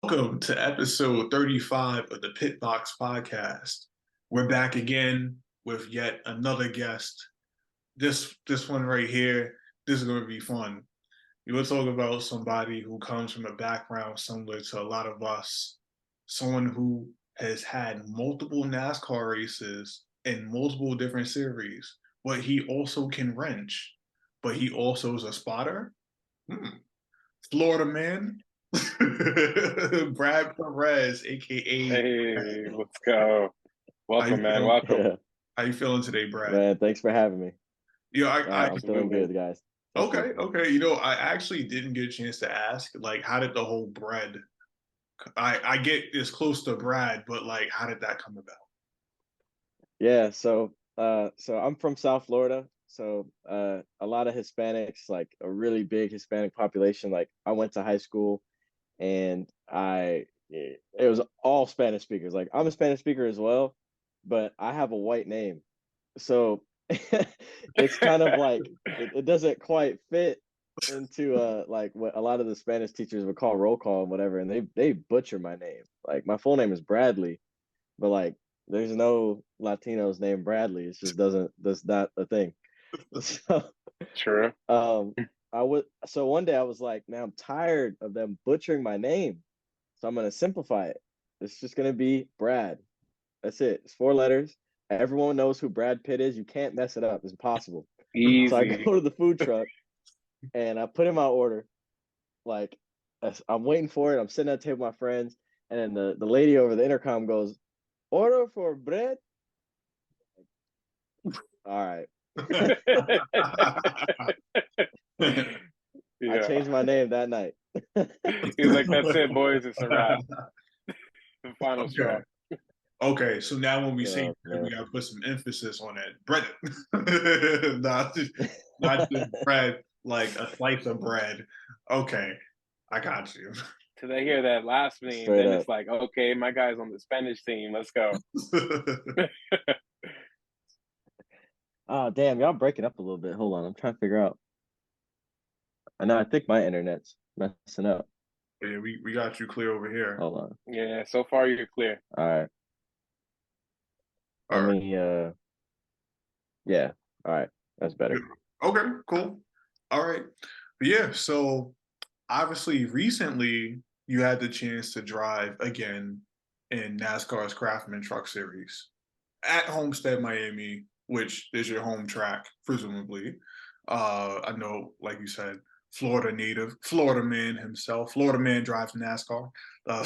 Welcome to episode 35 of the Pitbox Podcast. We're back again with yet another guest. This one right here, this is going to be fun. We will talk about somebody who comes from a background similar to a lot of us, someone who has had multiple NASCAR races in multiple different series, but he also can wrench, but he also is a spotter. Hmm. Florida man, Brad Perez, aka Hey, let's go. how you Welcome, man. feeling? Welcome. Yeah, How you feeling today, Brad? man, thanks for having me. You know, I I'm feeling good, guys. Thank you. okay. You know, I actually didn't get a chance to ask, like, how did the whole bread? I get as close to Brad, but like, how did that come about? Yeah, so I'm from South Florida. So a lot of Hispanics, like a really big Hispanic population. Like I went to high school and it was all Spanish speakers. Like I'm a Spanish speaker as well, but I have a white name. So it's kind of like it doesn't quite fit into like what a lot of the Spanish teachers would call roll call and whatever, and they butcher my name. Like my full name is Bradley, but like there's no Latinos named Bradley. It just doesn't that's not a thing. So True. um so one day I was like, man, I'm tired of them butchering my name. So I'm gonna simplify it. It's just gonna be Brad. That's it. It's 4 letters. Everyone knows who Brad Pitt is. You can't mess it up. It's impossible. So I Easy. go to the food truck and I put in my order. Like I'm waiting for it. I'm sitting at the table with my friends, and then the lady over the intercom goes, "Order for bread." All right. I Yeah. changed my name that night. He's like, that's it, boys. It's a wrap. The final Okay. straw. Okay, so now when we say Oh bread, we man. gotta put some emphasis on that bread. not just bread, like a slice of bread. Okay, I got you. Till they hear that last name, Straight then up. it's like, okay, my guy's on the Spanish team. Let's go. Oh damn, y'all breaking up a little bit. Hold on, I'm trying to figure out. I know I think my internet's messing up. Yeah, we got you clear over here. Hold on. Yeah, so far you're clear. All right. All Let right. me yeah. All right. That's better. Okay, cool. All right. But yeah, so obviously recently you had the chance to drive again in NASCAR's Craftsman Truck Series at Homestead, Miami, which is your home track, presumably. I know, like you said, Florida native, Florida man himself. Florida man drives NASCAR. Uh,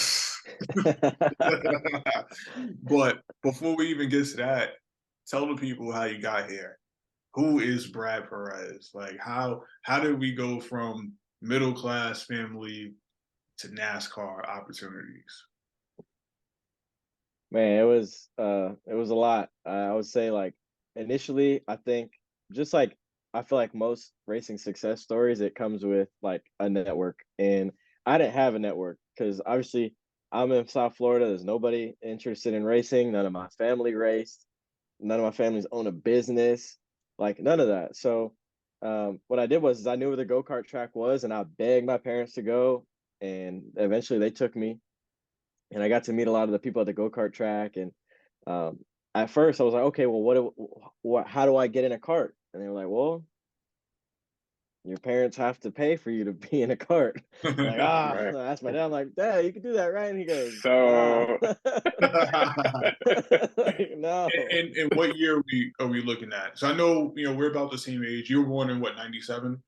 but before we even get to that, tell the people how you got here. Who is Brad Perez? Like how did we go from middle class family to NASCAR opportunities? Man, it was a lot. I would say like initially, I think just like I feel like most racing success stories, it comes with like a network. And I didn't have a network because obviously I'm in South Florida. There's nobody interested in racing. None of my family raced. None of my families own a business. Like none of that. So what I did was I knew where the go-kart track was and I begged my parents to go. And eventually they took me and I got to meet a lot of the people at the go-kart track. And um, at first I was like, okay, well, how do I get in a cart? And they were like, well, your parents have to pay for you to be in a cart. I'm like, Right. I asked my dad, I'm like, Dad, you can do that, right? And he goes, nah. So, Like, no. and what year are we looking at? So I know we're about the same age. You were born in what, 97?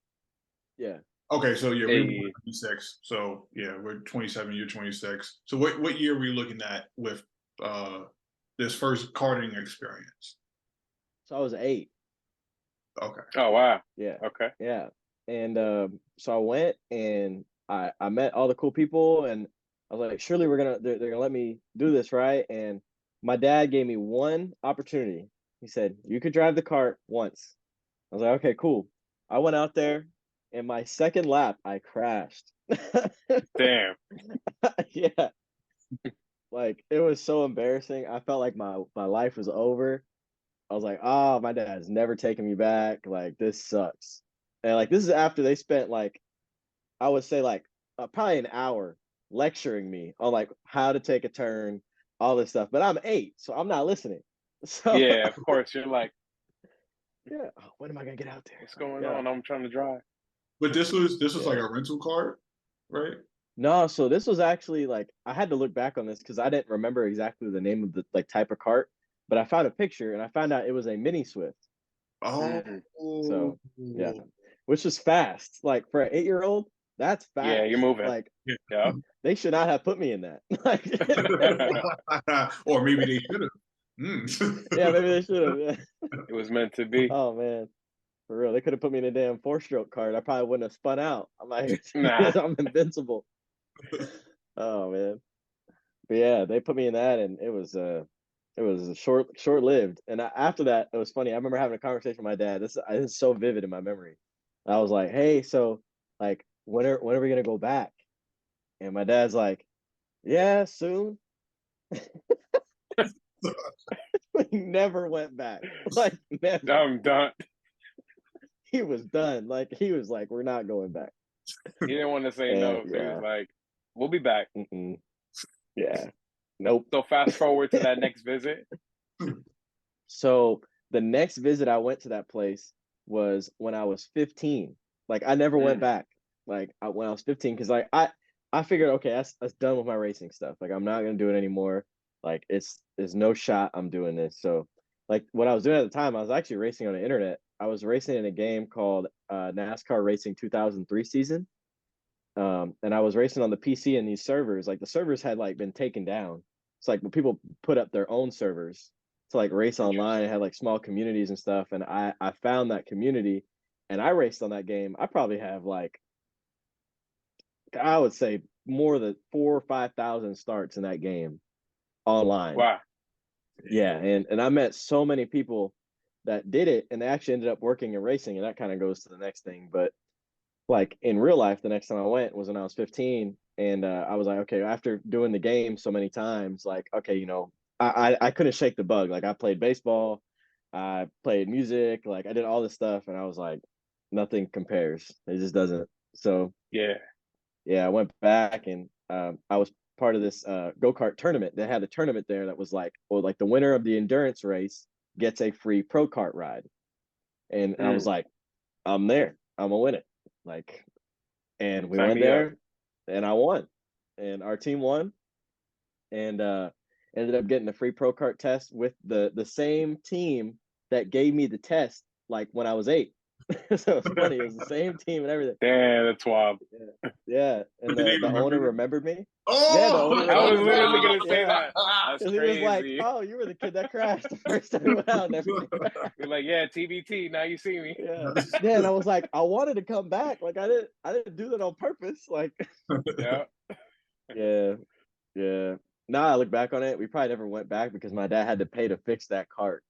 Yeah. Okay, so yeah, we were born hey, in 96. So yeah, we're 27. You're 26. So what year are we looking at with uh this first karting experience? So I was 8. Okay. oh, wow. Yeah. Okay. Yeah. And so I went and I met all the cool people and I was like, surely they're gonna let me do this, right? And my dad gave me one opportunity. He said, you could drive the cart once. I was like, okay, cool. I went out there and my second lap, I crashed. Damn. Yeah. Like it was so embarrassing. I felt like my life was over. I was like, oh, my dad's never taking me back. Like this sucks. And like this is after they spent like I would say like probably an hour lecturing me on like how to take a turn, all this stuff. But I'm 8, so I'm not listening. So Yeah, of course. You're like, yeah, oh, when am I gonna get out there? what's going Yeah. on? I'm trying to drive. But this was like Yeah. a rental car, right? No, so this was actually like I had to look back on this because I didn't remember exactly the name of the like type of cart, but I found a picture and I found out it was a mini Swift. Oh, Mm. So yeah, which is fast. Like for an 8-year-old, that's Yeah, fast. you're moving. Like Yeah. they should not have put me in that. Like or maybe they should have. yeah, maybe they should have. Yeah. It was meant to be. Oh man, for real, they could have put me in a damn 4-stroke cart. I probably wouldn't have spun out. I'm like, Nah. I'm invincible. Oh man, but yeah, they put me in that, and it was short lived. And after that, it was funny. I remember having a conversation with my dad. This is so vivid in my memory. I was like, "Hey, so like, when are we gonna go back?" And my dad's like, "Yeah, soon." We never went back. Like, never. I'm done. He was done. Like, he was like, "We're not going back." He didn't want to say And no. So he was yeah, like, we'll be back. yeah, nope. So fast forward to that next visit. So the next visit I went to that place was when I was 15. Like I never went Mm. back. Like when I was 15, because like I figured, okay, that's done with my racing stuff. Like I'm not gonna do it anymore. Like there's no shot I'm doing this. So like what I was doing at the time, I was actually racing on the internet. I was racing in a game called NASCAR Racing 2003 season. And I was racing on the PC in these servers. Like the servers had like been taken down. It's like when people put up their own servers to like race online, it had like small communities and stuff. And I found that community and I raced on that game. I probably have like, I would say more than 4 or 5,000 starts in that game online. Wow. Yeah. And I met so many people that did it and they actually ended up working and racing. And that kind of goes to the next thing. But like in real life, the next time I went was when I was 15. And I was like, okay, after doing the game so many times, like, okay, you know, I couldn't shake the bug. Like I played baseball, I played music, like I did all this stuff. And I was like, nothing compares. It just doesn't. So Yeah. yeah, I went back and I was part of this go-kart tournament. They had a tournament there that was like, well, like the winner of the endurance race gets a free pro kart ride. And I was Mm. like, I'm there. I'm gonna win it. Like, and we Sign went me up. there and I won. And our team won and ended up getting a free pro kart test with the same team that gave me the test like when I was 8. So it's funny, it was the same team and everything. Damn, that's wild. Yeah. And But did they the remember owner you? remembered me. Yeah, the Oh, owner I was remembered me. literally gonna say Yeah. that. That's Because he was like, crazy. "Oh, you were the kid that crashed the first time we went out and everything." You're like, yeah, TBT. Now you see me. Yeah. Yeah, and I was like, I wanted to come back. Like I didn't do that on purpose. Like Yeah. yeah, yeah. Now I look back on it, we probably never went back because my dad had to pay to fix that cart.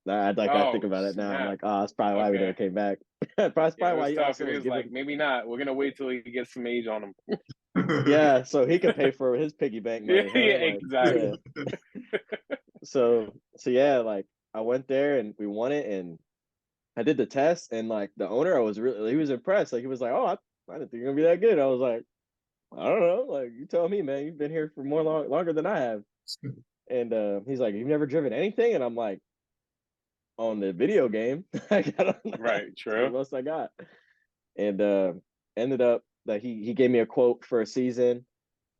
I think Oh about it now. I'm snap. like, oh, that's probably why we never Okay. came back. That's Yeah, it probably why was he tough. also He was was like, giving. maybe not. We're gonna wait till he gets some age on him. Yeah, so he could pay for his piggy bank Yeah, money, yeah, huh? Like, exactly. yeah. So yeah, like I went there and we won it, and I did the test, and like the owner, I was really he was impressed. Like he was like, oh, I didn't think you're gonna be that good. I was like, I don't know. Like you tell me, man. You've been here for longer than I have. And he's like, you've never driven anything? And I'm like, on the video game. Like, I don't know. Right, It's the true. most I got. And ended up that he gave me a quote for a season.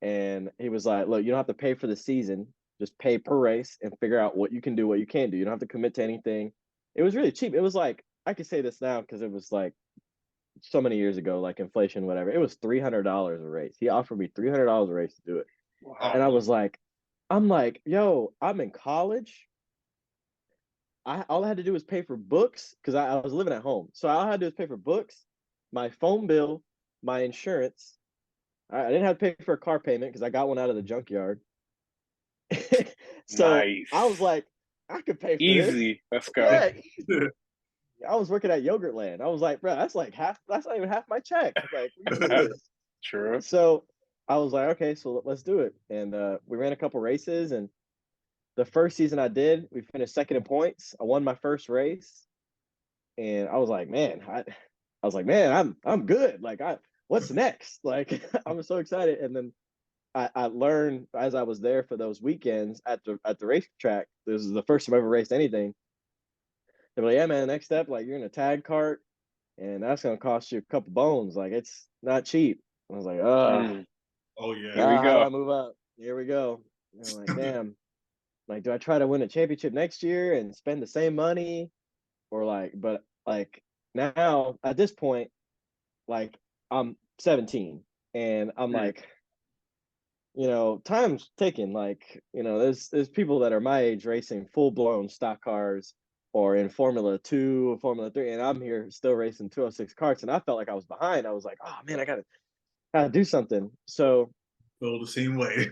And he was like, look, you don't have to pay for the season. Just pay per race and figure out what you can do, what you can't do. You don't have to commit to anything. It was really cheap. It was like, I could say this now because it was like so many years ago, like inflation, whatever. It was $300 a race. He offered me $300 a race to do it. Wow. And I was like, I'm like, yo, I'm in college. All I had to do was pay for books because I was living at home. So all I had to do was pay for books, my phone bill, my insurance. I didn't have to pay for a car payment because I got one out of the junkyard. So Nice. I was like, I could pay for this. Easy. Let's go. Yeah, easy. I was working at Yogurtland. I was like, bro, that's like half. That's not even half my check. Like, we can do this. True. So I was like, okay, so let's do it. And we ran a couple races, and the first season I did, we finished second in points. I won my first race, and I was like, man, I'm good. Like, what's next? Like, I'm so excited. And then I learned as I was there for those weekends at the racetrack. This is the first time I ever raced anything. They were like, "Yeah, man, next step, like you're in a tag cart, and that's gonna cost you a couple bones. Like it's not cheap." I was like, Oh yeah. Here we how do go. I move up? Here we go." And I'm like, damn. Like, do I try to win a championship next year and spend the same money, or like? But like now at this point, like I'm 17, and I'm like, time's ticking. Like, there's people that are my age racing full blown stock cars or in Formula 2 or Formula 3, and I'm here still racing 206 karts, and I felt like I was behind. I was like, oh man, I gotta do something. So Feel the same way.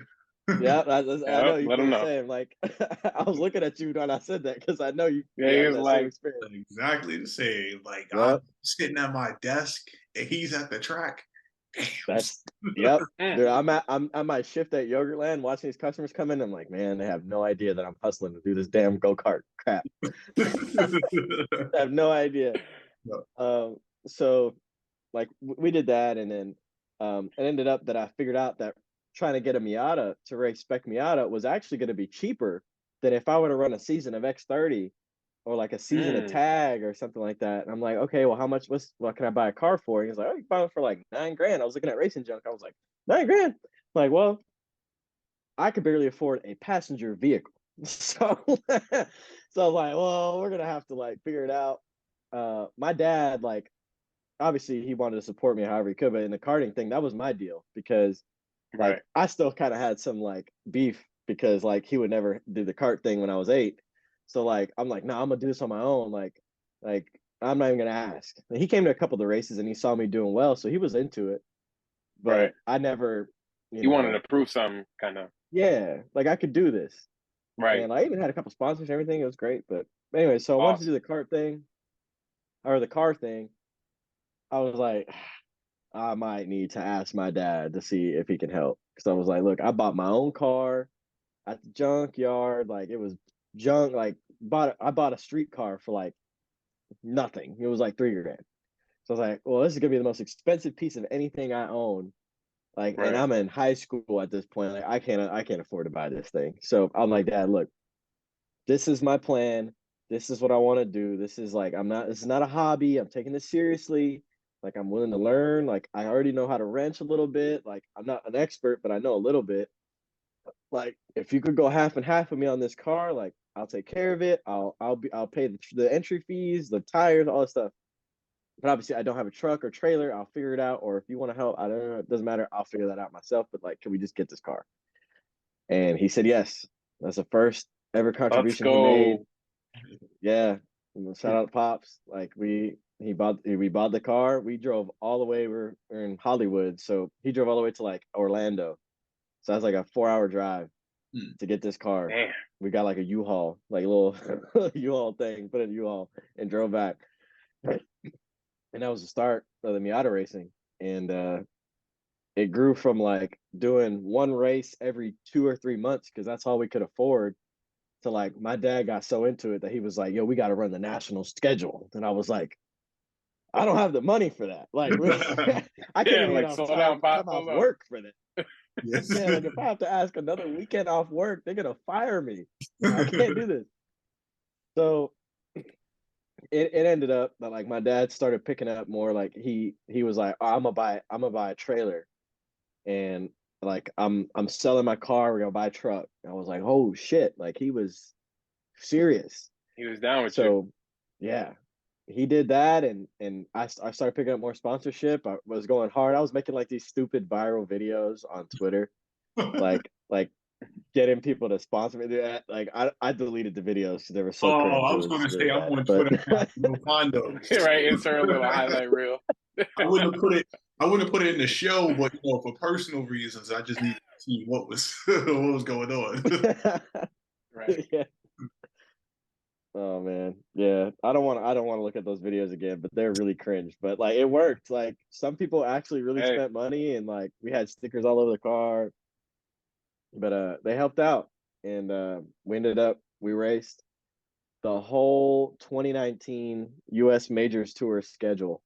yeah, I know Yep, you let feel them the know. same. Like I was looking at you when I said that because I know you Yeah, he have was that same like, experience. Exactly the same. Like I'm Yep, sitting at my desk and he's at the track. that's yep. Dude, mm, I'm at my shift at Yogurtland watching these customers come in. I'm like, man, they have no idea that I'm hustling to do this damn go-kart crap. I have no idea. No. So like we did that, and then it ended up that I figured out that trying to get a Miata to race spec Miata was actually going to be cheaper than if I were to run a season of X30 or like a season of mm. tag or something like that. And I'm like, okay, well, what can I buy a car for? And he's like, oh, you can buy it for like 9 grand. I was looking at racing junk. I was like, 9 grand. I'm like, well, I could barely afford a passenger vehicle. So so I was like, well, we're gonna have to like figure it out. My dad, like, obviously he wanted to support me however he could, but in the karting thing, that was my deal because Right. like I still kind of had some like beef because like he would never do the kart thing when I was 8. So like I'm like, no, I'm gonna do this on my own. Like I'm not even gonna ask. And he came to a couple of the races and he saw me doing well, so he was into it. Right. But I never, You wanted to prove something, kind of. yeah, like I could do this. Right. And I even had a couple sponsors and everything. It was great. But anyway, so I wanted to do Awesome. the kart thing or the car thing. I was like, I might need to ask my dad to see if he can help. Because I was like, look, I bought my own car at the junkyard. Like it was junk. Like I bought a street car for like nothing. It was like 3 grand. So I was like, well, this is gonna be the most expensive piece of anything I own. Like, and Right. I'm in high school at this point. Like I can't afford to buy this thing. So I'm like, Dad, look, this is my plan. This is what I want to do. This is not a hobby. I'm taking this seriously. Like I'm willing to learn. Like I already know how to wrench a little bit. Like I'm not an expert, but I know a little bit. Like if you could go half and half with me on this car, like I'll take care of it. I'll pay the entry fees, the tires, all that stuff. But obviously I don't have a truck or trailer. I'll figure it out. Or if you want to help, I don't know. It doesn't matter. I'll figure that out myself. But like, can we just get this car? And he said yes. That's the first ever Let's contribution he made. go. Yeah. Shout out Pops. Like we bought the car. We drove all the way. We're in Hollywood. So he drove all the way to like Orlando. So that's like a 4-hour drive Hmm. to get this car. Damn. We got like a U-Haul, like a little U-Haul thing, put in a U-Haul and drove back. And that was the start of the Miata racing. And it grew from like doing one race every 2 or 3 months because that's all we could afford to like my dad got so into it that he was like, yo, we got to run the national schedule. And I was like, I don't have the money for that. Like, I can't Yeah, even get like off slow down, time pop, off hold up. work for that. Yes. Yeah, like if I have to ask another weekend off work, they're gonna fire me. I can't do this. So it ended up that like my dad started picking up more. Like he was like, oh, I'm gonna buy a trailer, and like I'm selling my car. We're gonna buy a truck. I was like, oh shit! Like he was serious. He was down with you. So yeah, he did that, and I started picking up more sponsorship. I was going hard. I was making like these stupid viral videos on Twitter, like getting people to sponsor me. Like I deleted the videos because they were so Oh, cringe. I It was going was to really say I'm bad. on But Twitter now. You'll find those. Right, insert a little highlight reel. I wouldn't have put it. I wouldn't have put it in the show, but for personal reasons, I just needed to see what was what was going on. Right. yeah. Oh man, yeah. I don't want to look at those videos again, but they're really cringe. But like it worked. Like some people actually really Hey, spent money, and like we had stickers all over the car. But they helped out, and we raced the whole 2019 U.S. Majors Tour schedule,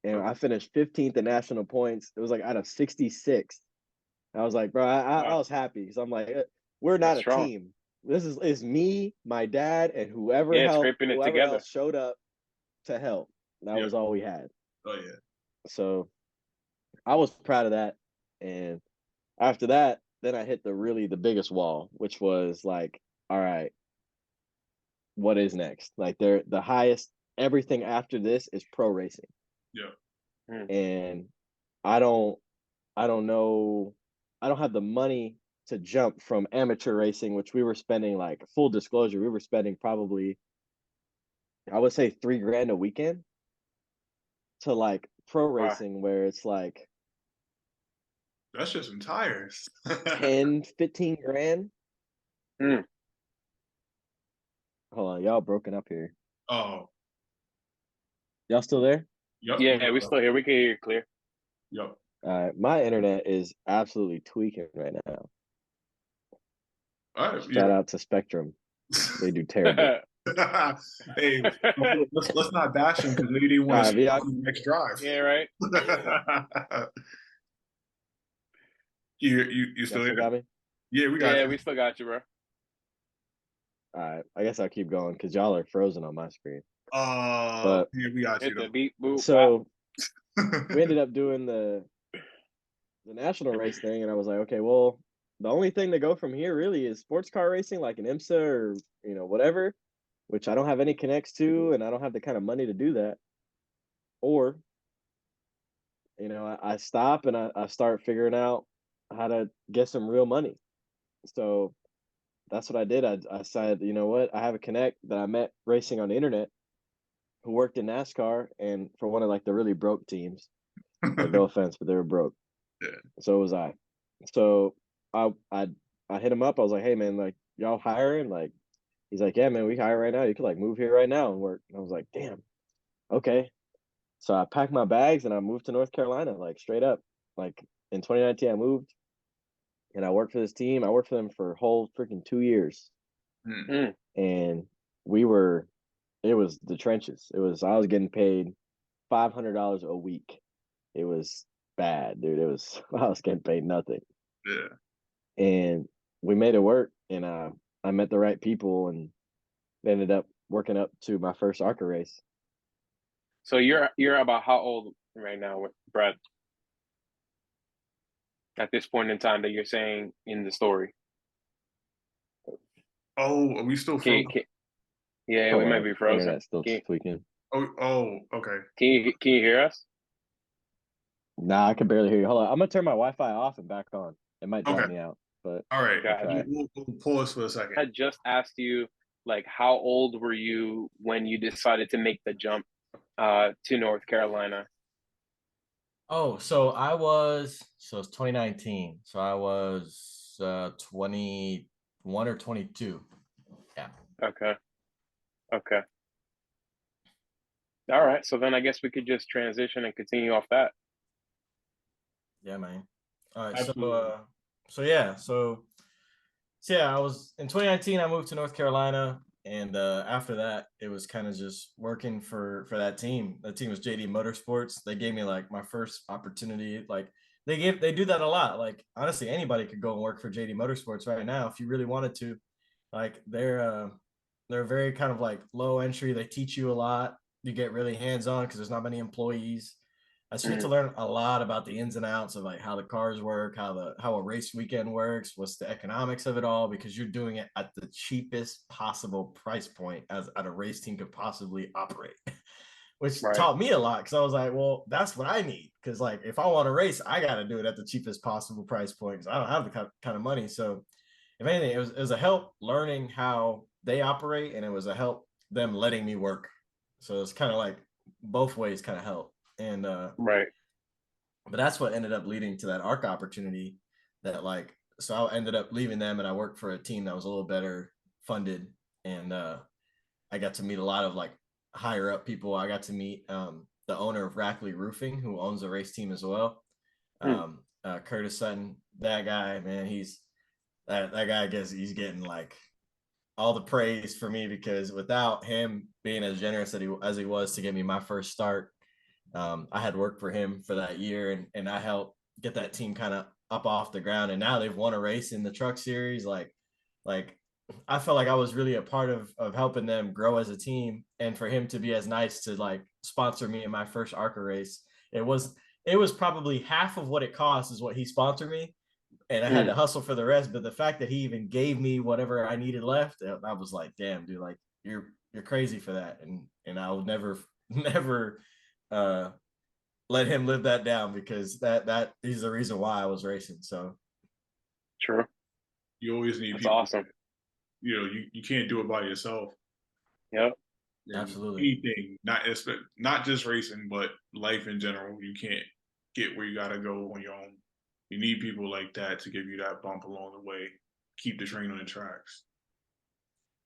and I finished 15th in national points. It was like out of 66. I was like, bro, I Wow. was happy because I'm like, we're not That's a strong. team. This is me, my dad, and Yeah, scraping it whoever together. else showed up to help. That Yeah. was all we had. Oh yeah. So I was proud of that. And after that, then I hit the biggest wall, which was like, all right, what is next? Like they're the highest. Everything after this is pro racing, Yeah. and I don't I don't know. I don't have the money to jump from amateur racing, which we were spending, like, full disclosure, we were spending probably, I would say, 3 grand a weekend, to like pro Wow. racing where it's like That's just some tires. 10, 15 grand. Mm. Hold on, y'all broken up here. Oh. Y'all still there? Yep. Yeah, we still here. We can hear you clear. Yep. My internet is absolutely tweaking right now. All right. Shout Yeah. out to Spectrum. They do terrible. Hey, let's not bash them because maybe they All want to right, see yeah, the next drive. Yeah, right. You y'all still still here? got me? Yeah, we got Yeah, you. we still got you, bro. All right, I guess I'll keep going because y'all are frozen on my screen. But Yeah, we got you Hit the though. beat, boop, bop. so we ended up doing the national race thing, and I was like, okay, well, the only thing to go from here really is sports car racing, like an IMSA or whatever, which I don't have any connects to, and I don't have the kind of money to do that. Or I stop and I start figuring out how to get some real money. So that's what I did. I said, you know what, I have a connect that I met racing on the internet who worked in NASCAR and for one of like the really broke teams. Like, no offense, but they were broke. Yeah. So was I. So I hit him up. I was like, hey man, like, y'all hiring? Like, he's like, yeah man, we hire right now. You could like move here right now and work. And I was like, damn, okay. So I packed my bags and I moved to North Carolina, like, straight up. Like, in 2019, I moved and I worked for this team. I worked for them for a whole freaking 2 years, Mm. and it was the trenches. I was getting paid $500 a week. It was bad, dude. I was getting paid nothing. Yeah. And we made it work, and I met the right people and ended up working up to my first ARCA race. So you're about how old right now, Brad? At this point in time that you're saying in the story. Oh, are we still Can, frozen? can yeah, we Hold might on, be frozen. internet's still tweaking. Oh, okay. Can you hear us? Nah, I can barely hear you. Hold on, I'm gonna turn my Wi-Fi off and back on. It might drop Okay. me out, but All right. I'll Gotcha. try. We'll pause for a second. I just asked you, like, how old were you when you decided to make the jump to North Carolina? Oh, so it's 2019. So I was 21 or 22. Yeah. Okay. Okay. All right. So then I guess we could just transition and continue off that. Yeah, man. All right. Absolutely. So yeah, I was in 2019, I moved to North Carolina, and after that, it was kind of just working for that team. That team was JD Motorsports. They gave me like my first opportunity. Like, they do that a lot. Like, honestly, anybody could go and work for JD Motorsports right now if you really wanted to. Like, they're very kind of like low entry. They teach you a lot. You get really hands on because there's not many employees. So you get to Mm, learn a lot about the ins and outs of like how the cars work, how a race weekend works, what's the economics of it all, because you're doing it at the cheapest possible price point as at a race team could possibly operate, which right. taught me a lot because I was like, well, that's what I need. Because like if I want to race, I got to do it at the cheapest possible price point because I don't have the kind of money. So if anything, it was a help learning how they operate, and it was a help them letting me work. So it's kind of like both ways kind of help. And Right. but that's what ended up leading to that ARC opportunity that like so I ended up leaving them and I worked for a team that was a little better funded, and I got to meet a lot of like higher up people. I got to meet the owner of Rackley Roofing, who owns the race team as well. Mm, Curtis Sutton, that guy, man, that guy, I guess he's getting like all the praise for me because without him being as generous as he was to give me my first start, I had worked for him for that year, and I helped get that team kind of up off the ground. And now they've won a race in the truck series. Like I felt like I was really a part of helping them grow as a team. And for him to be as nice to like sponsor me in my first ARCA race, it was probably half of what it cost is what he sponsored me. And I had to hustle for the rest. But the fact that he even gave me whatever I needed left, I was like, damn, dude, like you're crazy for that. And I would never let him live that down, because that is the reason why I was racing. So True. You always need That's people. awesome. You know, you can't do it by yourself. Yep. And absolutely. anything, not just racing, but life in general. You can't get where you gotta go on your own. You need people like that to give you that bump along the way, keep the train on the tracks.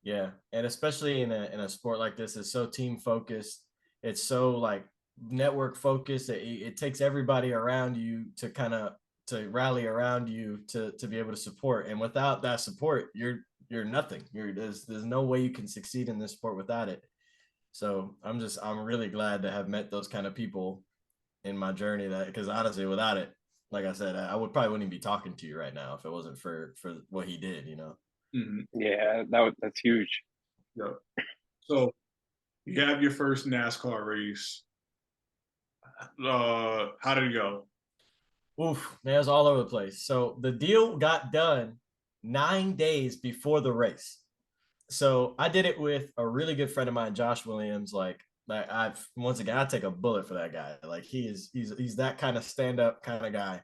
Yeah, and especially in a sport like this, it's so team focused. It's so like network focused. It takes everybody around you to kind of to rally around you to be able to support. And without that support, you're nothing. There's no way you can succeed in this sport without it. So I'm really glad to have met those kind of people in my journey, that because honestly, without it, like I said, I would probably wouldn't even be talking to you right now if it wasn't for what he did, you know. Mm-hmm. Yeah, that's huge. Yep. So you have your first NASCAR race. How did it go? Oof, man, it was all over the place. So the deal got done 9 days before the race. So I did it with a really good friend of mine, Josh Williams. Like I've once again, I take a bullet for that guy. Like he's that kind of stand up kind of guy.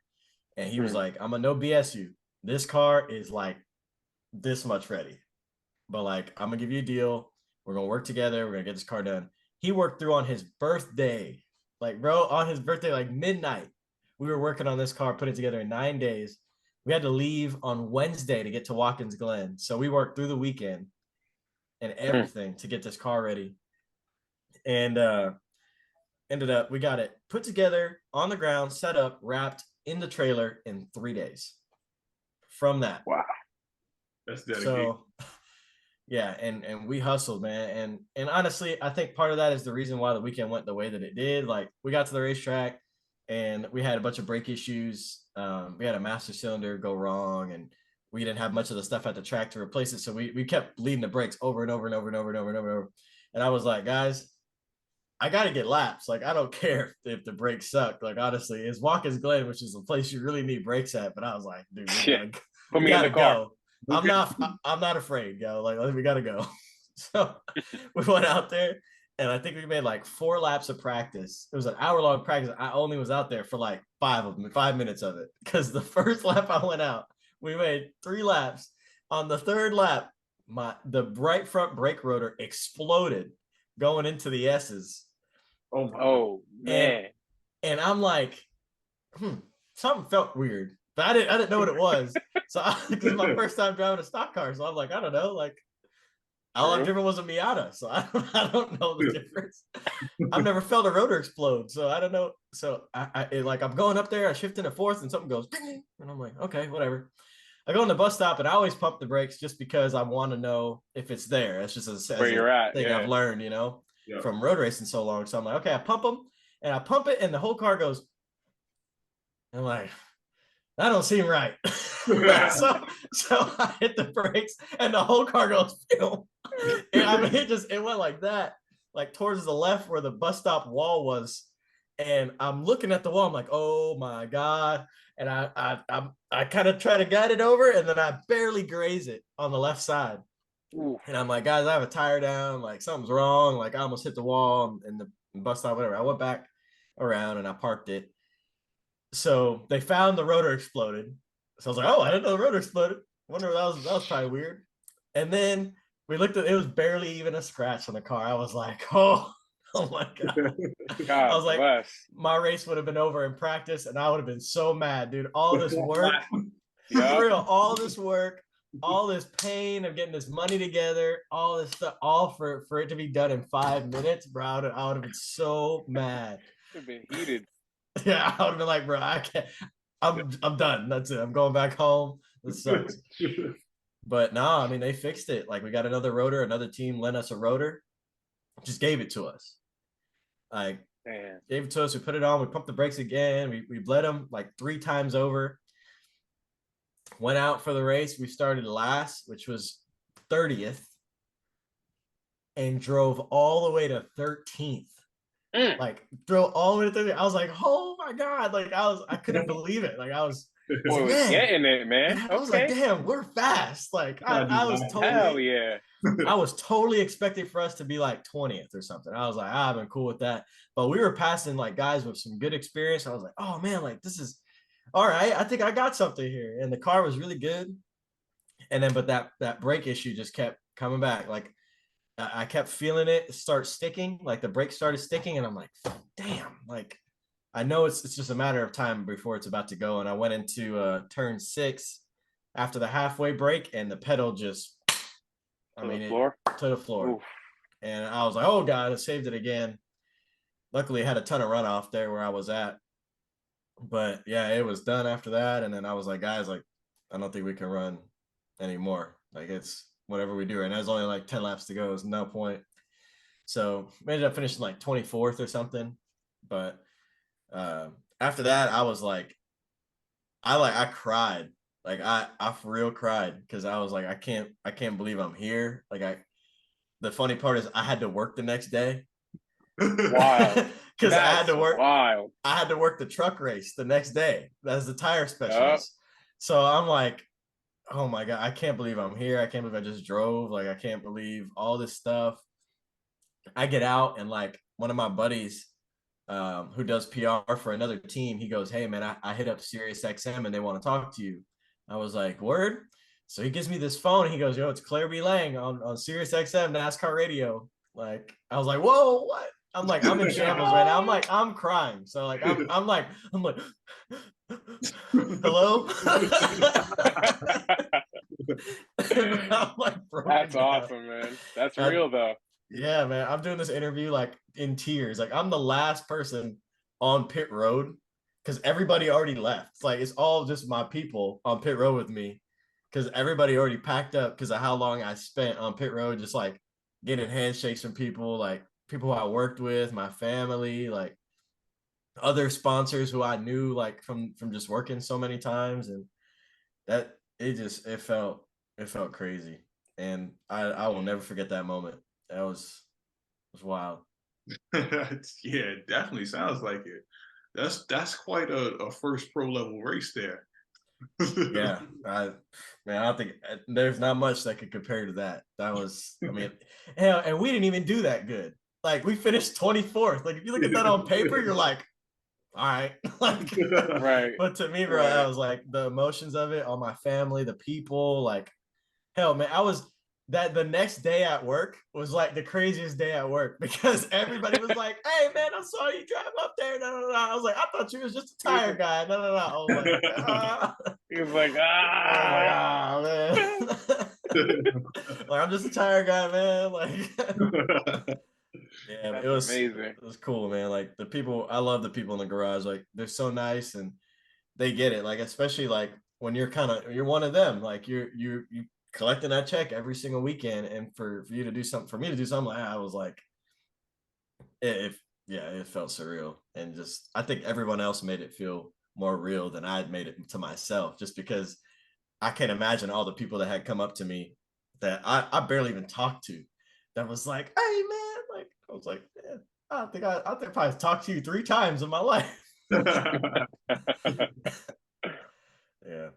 And he was like, I'm gonna no BS you. This car is like this much ready, but like I'm gonna give you a deal. We're gonna work together. We're gonna get this car done. He worked through on his birthday, like bro, on his birthday, like midnight. We were working on this car, put it together in 9 days. We had to leave on Wednesday to get to Watkins Glen, so we worked through the weekend and everything to get this car ready. And ended up, we got it put together on the ground, set up, wrapped in the trailer in 3 days. From that, wow, that's dedicated. So yeah, and we hustled, man. And honestly, I think part of that is the reason why the weekend went the way that it did. Like we got to the racetrack and we had a bunch of brake issues. We had a master cylinder go wrong, and we didn't have much of the stuff at the track to replace it. So we kept bleeding the brakes over and over and over and over and over and over and over. And I was like, guys, I got to get laps. Like, I don't care if the brakes suck. Like, honestly, it's Watkins Glen, which is the place you really need brakes at. But I was like, dude, put me in the car. Go. I'm not afraid, yo. Like, we gotta go. So we went out there, and I think we made like 4 laps of practice. It was an hour-long practice. I only was out there for like 5 minutes of it, because the first lap I went out, we made 3 laps. On the 3rd lap, the right front brake rotor exploded going into the S's. Oh man. And I'm like, something felt weird. But I didn't know what it was. So this is my first time driving a stock car. So I'm like, I don't know. Like, all I've driven was a Miata. So I don't know the difference. I've never felt a rotor explode. So I don't know. So I'm going up there, I shift into 4th, and something goes, ding, and I'm like, okay, whatever. I go on the bus stop, and I always pump the brakes just because I want to know if it's there. It's just where you're at. Thing I've learned, from road racing so long. So I'm like, okay, I pump them, and I pump it, and the whole car goes. I'm like, that don't seem right. so I hit the brakes, and the whole car goes, and I mean, it went like that, like towards the left where the bus stop wall was. And I'm looking at the wall. I'm like, oh my God. And I kind of try to guide it over, and then I barely graze it on the left side. Ooh. And I'm like, guys, I have a tire down. Like, something's wrong. Like, I almost hit the wall and the bus stop, whatever. I went back around and I parked it. So they found the rotor exploded. So I was like, oh, I didn't know the rotor exploded. Wonder that was probably weird. And then we looked at it, was barely even a scratch on the car. I was like, oh my God. I was like, my race would have been over in practice, and I would have been so mad, dude. All this work, for real, all this work, all this pain of getting this money together, all this stuff, all for it to be done in 5 minutes, bro. I would have been so mad. Would have been heated. Yeah, I would have been like, bro, I can't. I'm done. That's it. I'm going back home. This sucks. But no, I mean, they fixed it. Like, we got another rotor. Another team lent us a rotor, just gave it to us. Like, Man. Gave it to us. We put it on. We pumped the brakes again. We bled them like 3 times over. Went out for the race. We started last, which was 30th, and drove all the way to 13th. Like drove all the way to 30th. I was like, oh my God. Like I couldn't believe it. Like I was Boy, was getting it, man. I was like, damn, we're fast. Like I was totally, hell yeah. I was totally expecting for us to be like 20th or something. I was like, I've been cool with that. But we were passing like guys with some good experience. I was like, oh man, like this is all right. I think I got something here. And the car was really good. And then, but that brake issue just kept coming back. Like I kept feeling it start sticking. Like the brake started sticking, and I'm like, damn. Like I know it's just a matter of time before it's about to go. And I went into turn 6 after the halfway break, and the pedal just, to the floor. Oof. And I was like, oh God, I saved it again. Luckily, I had a ton of runoff there where I was at. But yeah, it was done after that. And then I was like, guys, like, I don't think we can run anymore. Like it's whatever we do. And there's only like 10 laps to go. There's no point. So we ended up finishing like 24th or something. But after that, I was like, I cried. Like I for real cried because I was like, I can't believe I'm here. Like the funny part is I had to work the next day. Wow. Because I had to work. Wild. I had to work the truck race the next day as the tire specialist. So I'm like, oh my God, I can't believe I'm here. I can't believe I just drove. Like I can't believe all this stuff. I get out and like one of my buddies who does PR for another team, he goes, hey man, I hit up Sirius XM and they want to talk to you. I was like, word? So he gives me this phone and he goes, yo, it's Claire B. Lang on Sirius XM NASCAR radio. Like, I was like, whoa, what? I'm like, I'm in shambles right now. I'm like, I'm crying. So like, I'm like, hello? I'm like, that's awesome, man. That's real though. Yeah, man. I'm doing this interview like in tears. Like I'm the last person on pit road because everybody already left. It's like it's all just my people on pit road with me because everybody already packed up because of how long I spent on pit road, just like getting handshakes from people, like people who I worked with, my family, like other sponsors who I knew like from just working so many times. And that it felt crazy. And I will never forget that moment. That was wild. Yeah, it definitely sounds like it. That's quite a first pro level race there. Yeah, I don't think there's not much that could compare to that. That was, I mean, hell, and we didn't even do that good. Like we finished 24th. Like if you look at that on paper, you're like, all right, like, right. But to me, bro, I was like the emotions of it, all my family, the people, like, hell, man, the next day at work was like the craziest day at work because everybody was like, hey man, I saw you drive up there. No. I was like, I thought you was just a tire guy. No. I was like, he was like, man. Like I'm just a tire guy, man. Like yeah, that's it was amazing. It was cool, man. Like the people, I love the people in the garage. Like they're so nice and they get it. Like especially like when you're one of them. Like you collecting that check every single weekend, and for you to do something, for me to do something like that, I was like, it felt surreal. And just I think everyone else made it feel more real than I had made it to myself, just because I can't imagine all the people that had come up to me that I barely even talked to that was like, hey man, like I was like, yeah, I think I probably talked to you 3 times in my life. Yeah,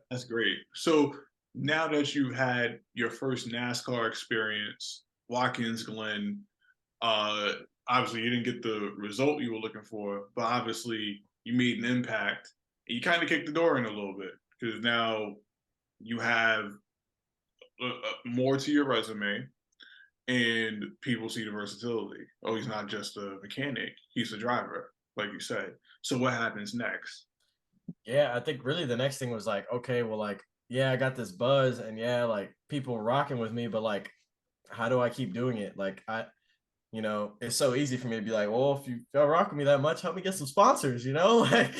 that's great. So now that you had your first NASCAR experience, Watkins Glen, obviously you didn't get the result you were looking for, but obviously you made an impact. And you kind of kicked the door in a little bit because now you have more to your resume and people see the versatility. Oh, he's not just a mechanic, he's a driver, like you said. So what happens next? Yeah, I think really the next thing was like, okay, well, like, yeah, I got this buzz and yeah, like people rocking with me, but like, how do I keep doing it? Like it's so easy for me to be like, well, if y'all rock with me that much, help me get some sponsors, like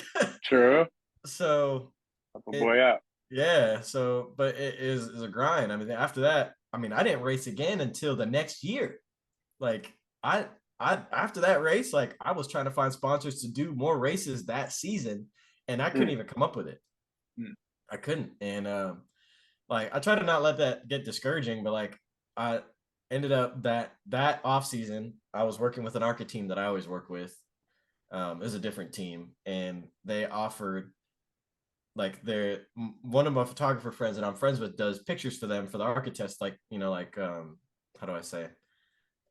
true. So help a boy out. Yeah. So, but it is a grind. I mean, after that, I didn't race again until the next year. Like I after that race, like I was trying to find sponsors to do more races that season, and I couldn't even come up with it. I couldn't. And like I try to not let that get discouraging, but like I ended up that off season, I was working with an ARCA team that I always work with. It was a different team, and they offered like they're one of my photographer friends that I'm friends with does pictures for them for the ARCA test, like like how do I say,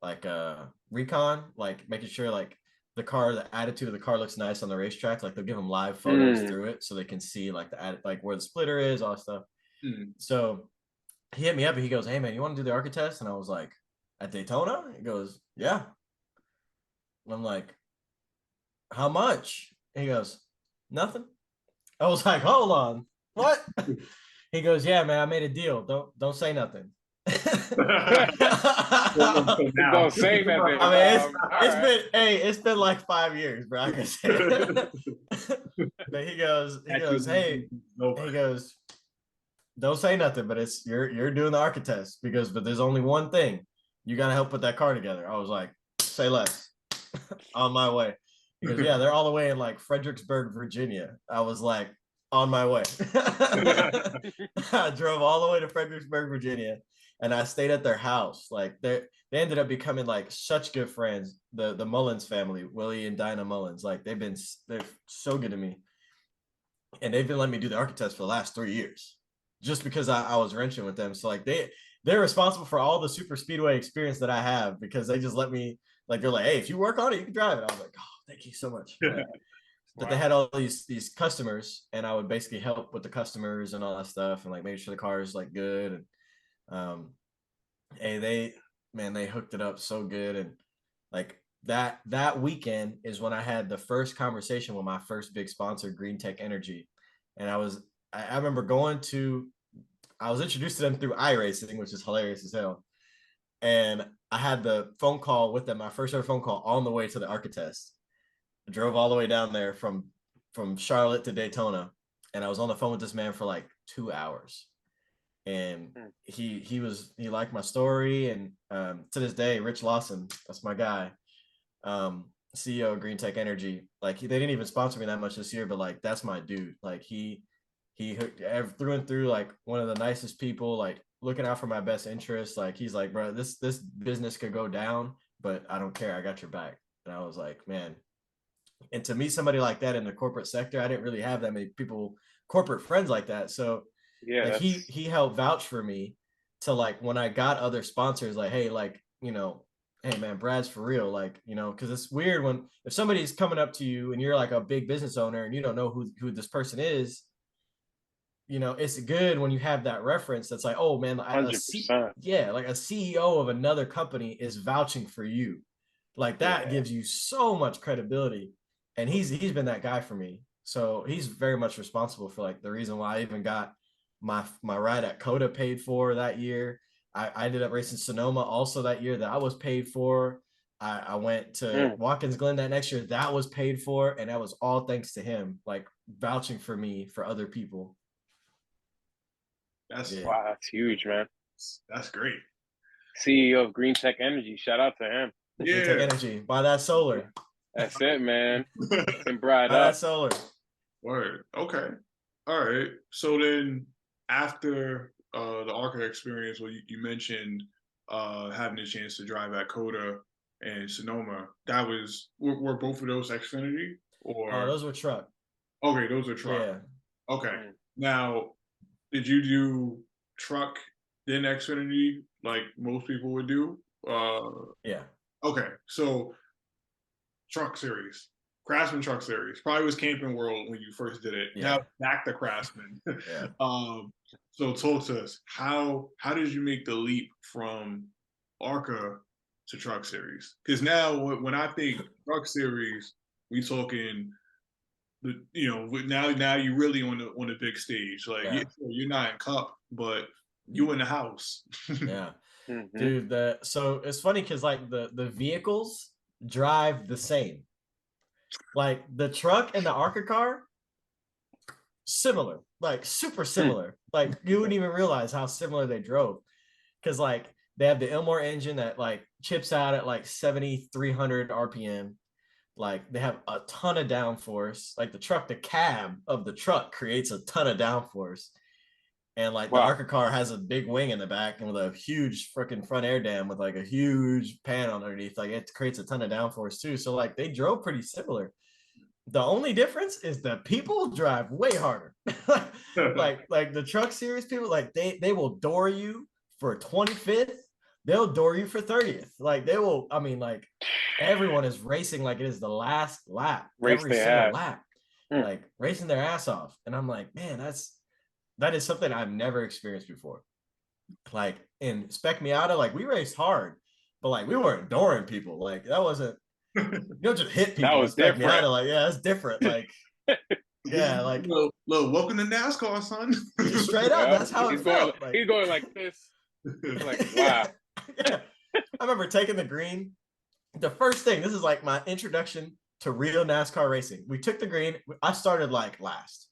like recon, like making sure like the attitude of the car looks nice on the racetrack. Like they'll give them live photos through it so they can see like like where the splitter is, all that stuff. So he hit me up and he goes, "Hey man, you want to do the ARCA test?" And I was like, "At Daytona?" He goes, "Yeah." And I'm like, "How much?" And he goes, "Nothing." I was like, "Hold on, what?" He goes, "Yeah, man, I made a deal. Don't say nothing." Don't say nothing. I mean, it's been like 5 years, bro. I can say it. But he goes, "Hey," he goes, "Don't say nothing, but it's you're doing the ARCA test but there's only one thing. You got to help put that car together." I was like, "Say less." On my way. He goes, "Yeah, they're all the way in like Fredericksburg, Virginia." I was like, on my way. I drove all the way to Fredericksburg, Virginia, and I stayed at their house. Like they ended up becoming like such good friends. The Mullins family, Willie and Dinah Mullins, like they're so good to me. And they've been letting me do the ARCA test for the last 3 years just because I was wrenching with them. So like they're responsible for all the super speedway experience that I have because they just let me, like, they're like, "Hey, if you work on it, you can drive it." I was like, "Oh, thank you so much." But they had all these customers, and I would basically help with the customers and all that stuff, and like make sure the car is like good. And hey, they hooked it up so good. And like that weekend is when I had the first conversation with my first big sponsor, Green Tech Energy. And I remember I was introduced to them through iRacing, which is hilarious as hell. And I had the phone call with them, my first ever phone call, on the way to the ARCA test. I drove all the way down there from Charlotte to Daytona, and I was on the phone with this man for like 2 hours. And he liked my story, and to this day, Rich Lawson, that's my guy, CEO of Green Tech Energy. Like they didn't even sponsor me that much this year, but like that's my dude. Like he hooked through and through, like one of the nicest people, like looking out for my best interest. Like he's like, "Bro, this business could go down, but I don't care. I got your back." And I was like, man. And to meet somebody like that in the corporate sector, I didn't really have that many people, corporate friends like that. So yeah, like he helped vouch for me to like when I got other sponsors, like, "Hey, like, hey man, Brad's for real." Like, because it's weird if somebody's coming up to you and you're like a big business owner and you don't know who this person is. It's good when you have that reference that's like, "Oh man, 100%. Like a CEO of another company is vouching for you." Like that gives you so much credibility. And he's been that guy for me. So he's very much responsible for like the reason why I even got my ride at Coda paid for that year. I ended up racing Sonoma also that year that I was paid for. I went to Watkins Glen that next year, that was paid for, and that was all thanks to him, like vouching for me for other people. Wow, that's huge, man. That's great. CEO of Green Tech Energy, shout out to him. Green Tech Energy, buy that solar. That's it, man. And Brad buy that solar. Word. Okay. All right. So then after the ARCA experience, well, you mentioned having a chance to drive at Coda and Sonoma. That were both of those Xfinity or? Those were truck. Okay, those are truck. Yeah. Okay. Now, did you do truck then Xfinity like most people would do? Yeah. Okay, so truck series. Craftsman Truck Series. Probably was Camping World when you first did it. Yeah. Now back to Craftsman. Yeah. So talk to us. How did you make the leap from ARCA to Truck Series? Because now when I think Truck Series, we talking now you really on the big stage. Like you're not in Cup, but you in the house. Yeah. Dude, so it's funny because like the vehicles drive the same. Like the truck and the ARCA car, similar, like super similar. Like you wouldn't even realize how similar they drove. Because like They have the Ilmore engine that like chips out at like 7,300 RPM. Like they have a ton of downforce. Like the cab of the truck creates a ton of downforce. And like the Wow. ARCA car has a big wing in the back and with a huge freaking front air dam with like a huge pan underneath. Like it creates a ton of downforce too. So like they drove pretty similar. The only difference is the people drive way harder. like the truck series people, like they will door you for 25th. They'll door you for 30th. Like they will, I mean, like everyone is racing like it is the last lap, Race every they single have. lap, Mm. like racing their ass off. And I'm like, man, that is something I've never experienced before. Like in Spec Miata, like we raced hard, but like we weren't dooring people. Like that wasn't, you don't just hit That people. was Spec different. Miata, like yeah, that's different. Like yeah, like look, welcome to NASCAR, son. straight up, Yeah. that's how he's it going. felt. Like, He's going like this. It's like wow. yeah. I remember taking the green. The first thing, this is like my introduction to real NASCAR racing. We took the green. I started like last.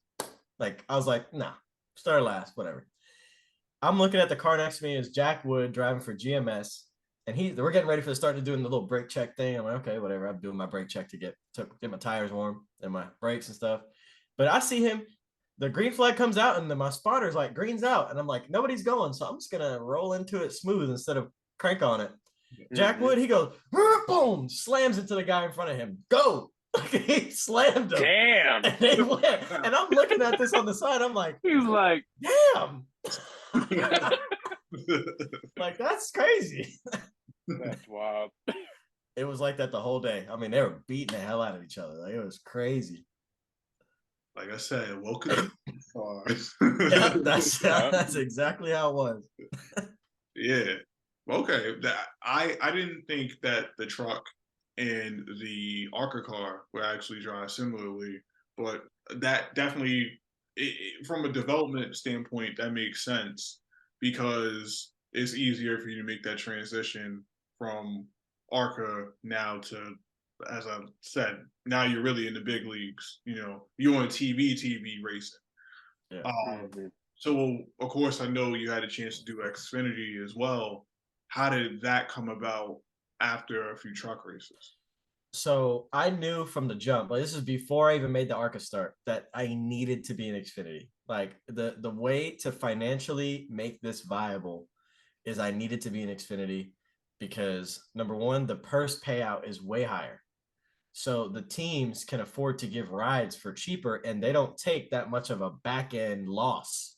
Like I was like, nah, started last, whatever. I'm looking at the car next to me is Jack Wood driving for GMS, and we're getting ready for the start to doing the little brake check thing. I'm like, okay, whatever. I'm doing my brake check to get my tires warm and my brakes and stuff. But I see him. The green flag comes out, and then my spotter's like green's out, and I'm like, nobody's going, so I'm just gonna roll into it smooth instead of crank on it. Jack Wood, he goes, boom, slams into the guy in front of him. Go. He slammed him. Damn. And they went. And I'm looking at this on the side. I'm like, He's like, damn. Like, that's crazy. that's wild. It was like that the whole day. I mean, they were beating the hell out of each other. Like, it was crazy. Like I said, welcome to cars. Yeah, that's exactly how it was. Yeah. Okay. I didn't think that the truck and the ARCA car would actually drive similarly, but that definitely, from a development standpoint, that makes sense because it's easier for you to make that transition from ARCA now to, as I said, now you're really in the big leagues. You know, you're on TV racing. Yeah. So, of course, I know you had a chance to do Xfinity as well. How did that come about after a few truck races? So I knew from the jump, like this is before I even made the ARCA start, that I needed to be in Xfinity. Like the way to financially make this viable is I needed to be in Xfinity because number one, the purse payout is way higher. So the teams can afford to give rides for cheaper and they don't take that much of a back end loss.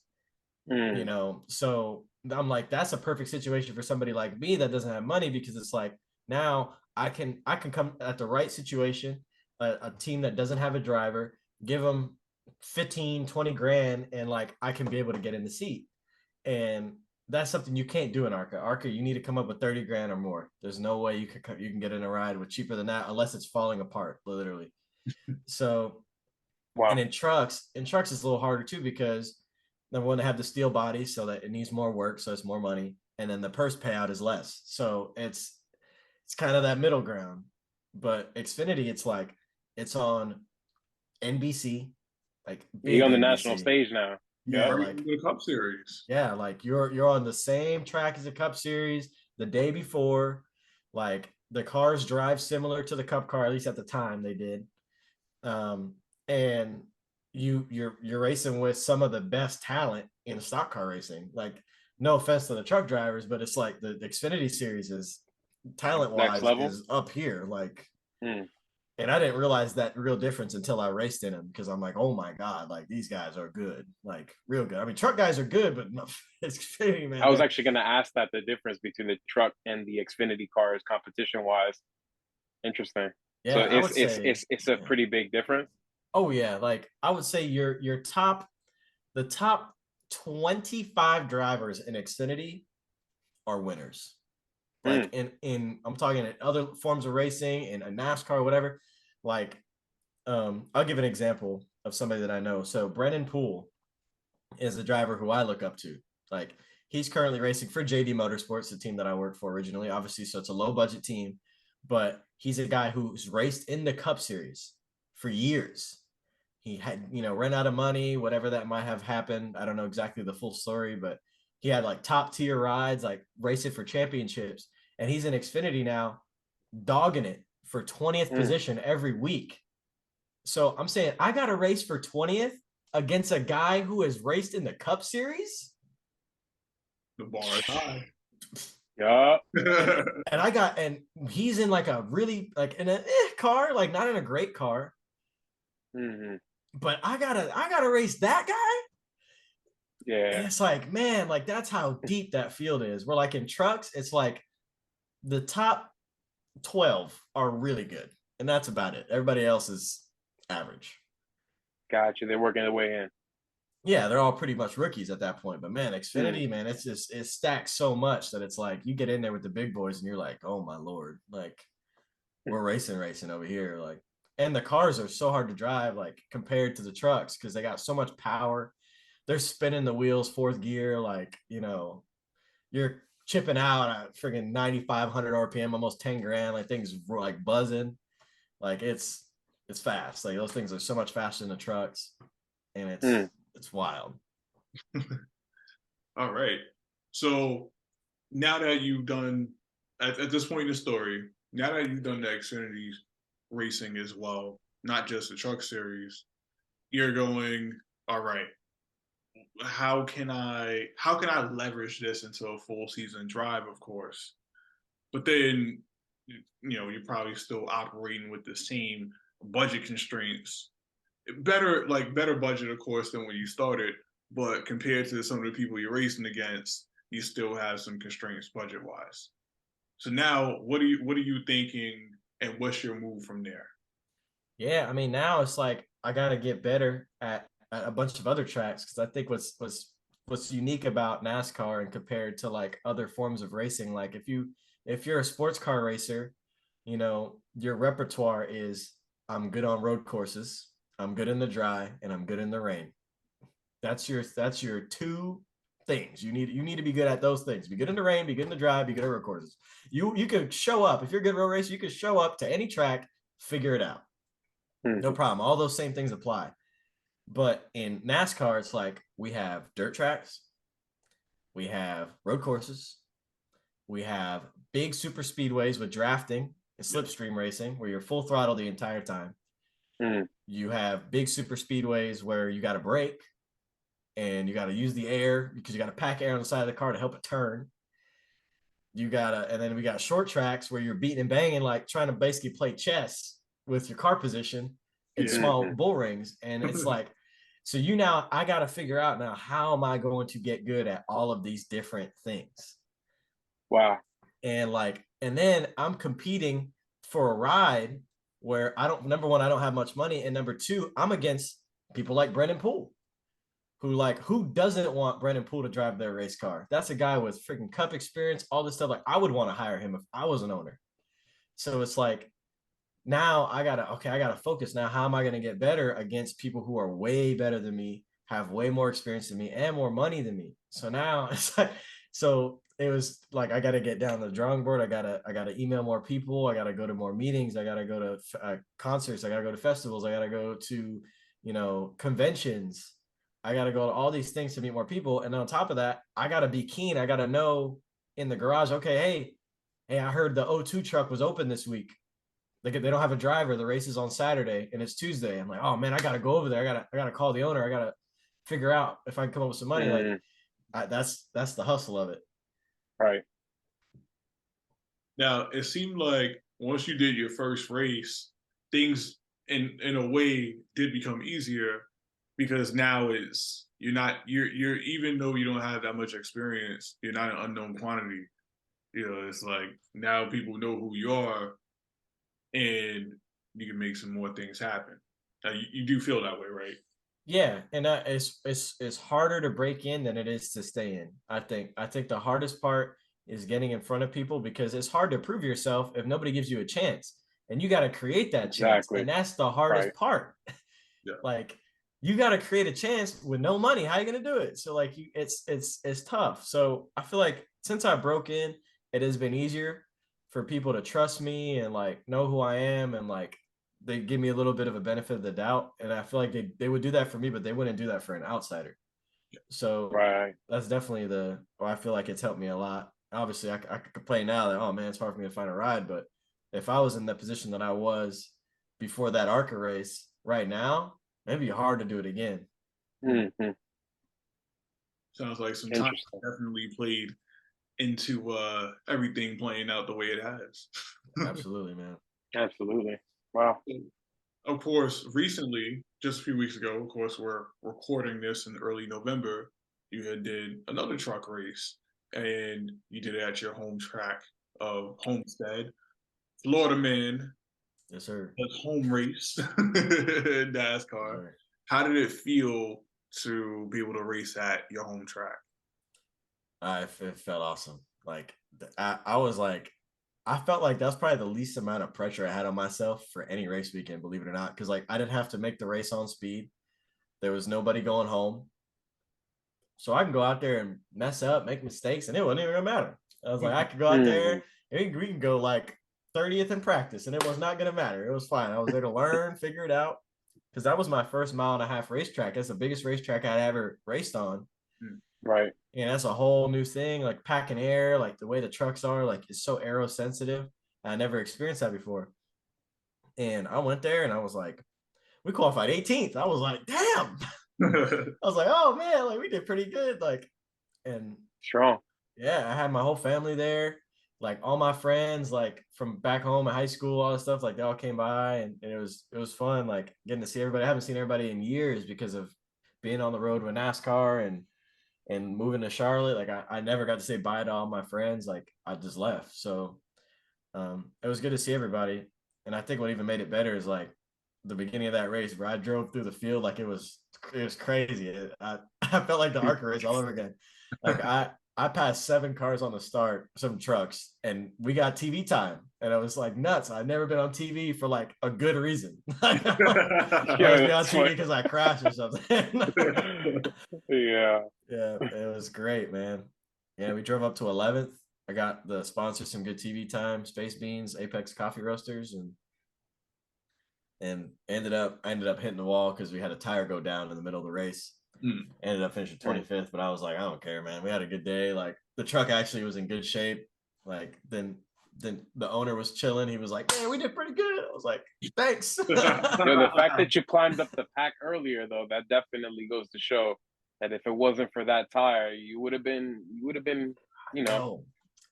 You know, so I'm like, that's a perfect situation for somebody like me that doesn't have money because it's like now I can come at the right situation, a team that doesn't have a driver, give them 15, 20 grand and like I can be able to get in the seat. And that's something you can't do in ARCA. ARCA, you need to come up with 30 grand or more. There's no way you can get in a ride with cheaper than that unless it's falling apart, literally. So, wow. And in trucks it's a little harder too because number one, they have the steel body so that it needs more work, so it's more money, and then the purse payout is less. So it's kind of that middle ground. But Xfinity, it's like it's on NBC, like big You're on the NBC. national stage now. Yeah, Right, like the Cup Series. yeah, like you're on the same track as the Cup Series the day before. Like the cars drive similar to the Cup car, at least at the time they did. And you're racing with some of the best talent in stock car racing. Like no offense to the truck drivers, but it's like the Xfinity series is talent wise is up here. Like and I didn't realize that real difference until I raced in them because I'm like, oh my God, like these guys are good, like real good. I mean, truck guys are good, but no, Xfinity, man. I was actually going to ask that the difference between the truck and the Xfinity cars competition wise. Interesting. Yeah, so it's a pretty big difference. Oh yeah, like I would say the top 25 drivers in Xfinity are winners. Like in I'm talking in other forms of racing in a NASCAR or whatever. Like I'll give an example of somebody that I know. So Brennan Poole is the driver who I look up to. Like he's currently racing for JD Motorsports, the team that I worked for originally, obviously. So it's a low budget team, but he's a guy who's raced in the Cup Series for years. He had, ran out of money, whatever that might have happened. I don't know exactly the full story, but He had like top tier rides, like racing for championships. And he's in Xfinity now, dogging it for 20th position every week. So I'm saying I got to race for 20th against a guy who has raced in the Cup Series. The bar is high. Yeah. And he's in like a really like in a car, like not in a great car. Mm-hmm. But I gotta race that guy. Yeah. And it's like, man, like that's how deep that field is. We're like in trucks, it's like the top 12 are really good, and that's about it. Everybody else is average. Gotcha. They're working their way in. Yeah, they're all pretty much rookies at that point. But man, Xfinity, man, it's just it stacks so much that it's like you get in there with the big boys and you're like, oh my lord, like we're racing over here. Like, and the cars are so hard to drive, like compared to the trucks, because they got so much power. They're spinning the wheels, fourth gear, like, you know, you're chipping out at friggin' 9,500 RPM, almost 10 grand. Like things like buzzing. Like it's fast. Like those things are so much faster than the trucks, and it's wild. All right. So now that you've done at this point in the story, now that you've done the Xfinity racing as well, not just the truck series, you're going, all right, how can I leverage this into a full season drive, of course. But then you're probably still operating with the same budget constraints. Better budget, of course, than when you started, but compared to some of the people you're racing against, you still have some constraints budget wise. So now what are you thinking, and what's your move from there? Yeah, I mean now it's like I gotta get better at a bunch of other tracks, because I think what's unique about NASCAR and compared to like other forms of racing, like if you're a sports car racer, you know, your repertoire is I'm good on road courses, I'm good in the dry, and I'm good in the rain. That's your two things. You need to be good at those things. Be good in the rain, be good in the dry, be good at road courses. You could show up if you're a good road racer. You could show up to any track, figure it out, no problem. All those same things apply. But in NASCAR, it's like we have dirt tracks, we have road courses, we have big super speedways with drafting and slipstream racing where you're full throttle the entire time. You have big super speedways where you got to brake and you got to use the air because you got to pack air on the side of the car to help it turn. And then we got short tracks where you're beating and banging, like trying to basically play chess with your car position in small bull rings. And it's like, so I got to figure out now, how am I going to get good at all of these different things? Wow. And then I'm competing for a ride where number one, I don't have much money. And number two, I'm against people like Brendan Poole, who doesn't want Brendan Poole to drive their race car? That's a guy with freaking Cup experience, all this stuff. Like I would want to hire him if I was an owner. So it's like, now I gotta focus. Now, how am I gonna get better against people who are way better than me, have way more experience than me, and more money than me? So now it's like, so it was like I gotta get down the drawing board. I gotta email more people. I gotta go to more meetings. I gotta go to concerts. I gotta go to festivals. I gotta go to conventions. I gotta go to all these things to meet more people. And on top of that, I gotta be keen. I gotta know in the garage. Okay, hey, I heard the O2 truck was open this week. They don't have a driver. The race is on Saturday and it's Tuesday. I'm like, oh man, I gotta go over there. I gotta call the owner. I gotta figure out if I can come up with some money. That's the hustle of it. Right. Now it seemed like once you did your first race, things in a way did become easier, because now you're even though you don't have that much experience, you're not an unknown quantity. It's like now people know who you are, and you can make some more things happen. You do feel that way, right? Yeah, and it's harder to break in than it is to stay in. I think the hardest part is getting in front of people, because it's hard to prove yourself if nobody gives you a chance, and you got to create that chance, and that's the hardest part. Yeah. Like you got to create a chance with no money. How are you gonna do it? So like it's tough. So I feel like since I broke in, it has been easier for people to trust me and like know who I am, and like they give me a little bit of a benefit of the doubt. And I feel like they would do that for me, but they wouldn't do that for an outsider. So Right. that's definitely I feel like it's helped me a lot. Obviously, I could complain now that, oh man, it's hard for me to find a ride. But if I was in the position that I was before that ARCA race right now, it'd be hard to do it again. Mm-hmm. Sounds like some time Interesting. definitely played into everything playing out the way it has. Absolutely, man. Absolutely. Wow. Of course, recently, just a few weeks ago, of course, we're recording this in early November. You had did another truck race, and you did it at your home track of Homestead, Florida man, Yes, sir. a home race in NASCAR. Sure. How did it feel to be able to race at your home track? It felt awesome. Like I was like, I felt like that's probably the least amount of pressure I had on myself for any race weekend, believe it or not. Because like I didn't have to make the race on speed. There was nobody going home. So I can go out there and mess up, make mistakes, and it wasn't even gonna matter. I was like, I could go out there and we can go like 30th in practice, and it was not gonna matter. It was fine. I was there to learn, figure it out. Because that was my first 1.5 mile racetrack. That's the biggest racetrack I'd ever raced on. Right. And that's a whole new thing, like packing air, like the way the trucks are, like it's so aero sensitive. I never experienced that before. And I went there and I was like, we qualified 18th. I was like, damn. I was like, oh man, like we did pretty good. Like, and Strong. yeah, I had my whole family there, like all my friends, like from back home in high school, all this stuff, like they all came by and it was fun, like getting to see everybody. I haven't seen everybody in years because of being on the road with NASCAR and moving to Charlotte. Like I never got to say bye to all my friends. Like I just left. So it was good to see everybody. And I think what even made it better is like the beginning of that race where I drove through the field like it was crazy. I felt like the ARCA race all over again. Like I passed 7 cars on the start, some trucks, and we got TV time. And I was like nuts. I've never been on TV for like a good reason. I was be on TV because I crashed or something. Yeah. Yeah, it was great, man. Yeah, we drove up to 11th. I got the sponsor some good TV time, Space Beans, Apex Coffee Roasters, and I ended up hitting the wall because we had a tire go down in the middle of the race. Ended up finishing 25th, but I was like, I don't care, man. We had a good day. Like the truck actually was in good shape. Like then the owner was chilling. He was like, man, we did pretty good. I was like, thanks. The fact that you climbed up the pack earlier, though, that definitely goes to show that if it wasn't for that tire, you would have been, you know,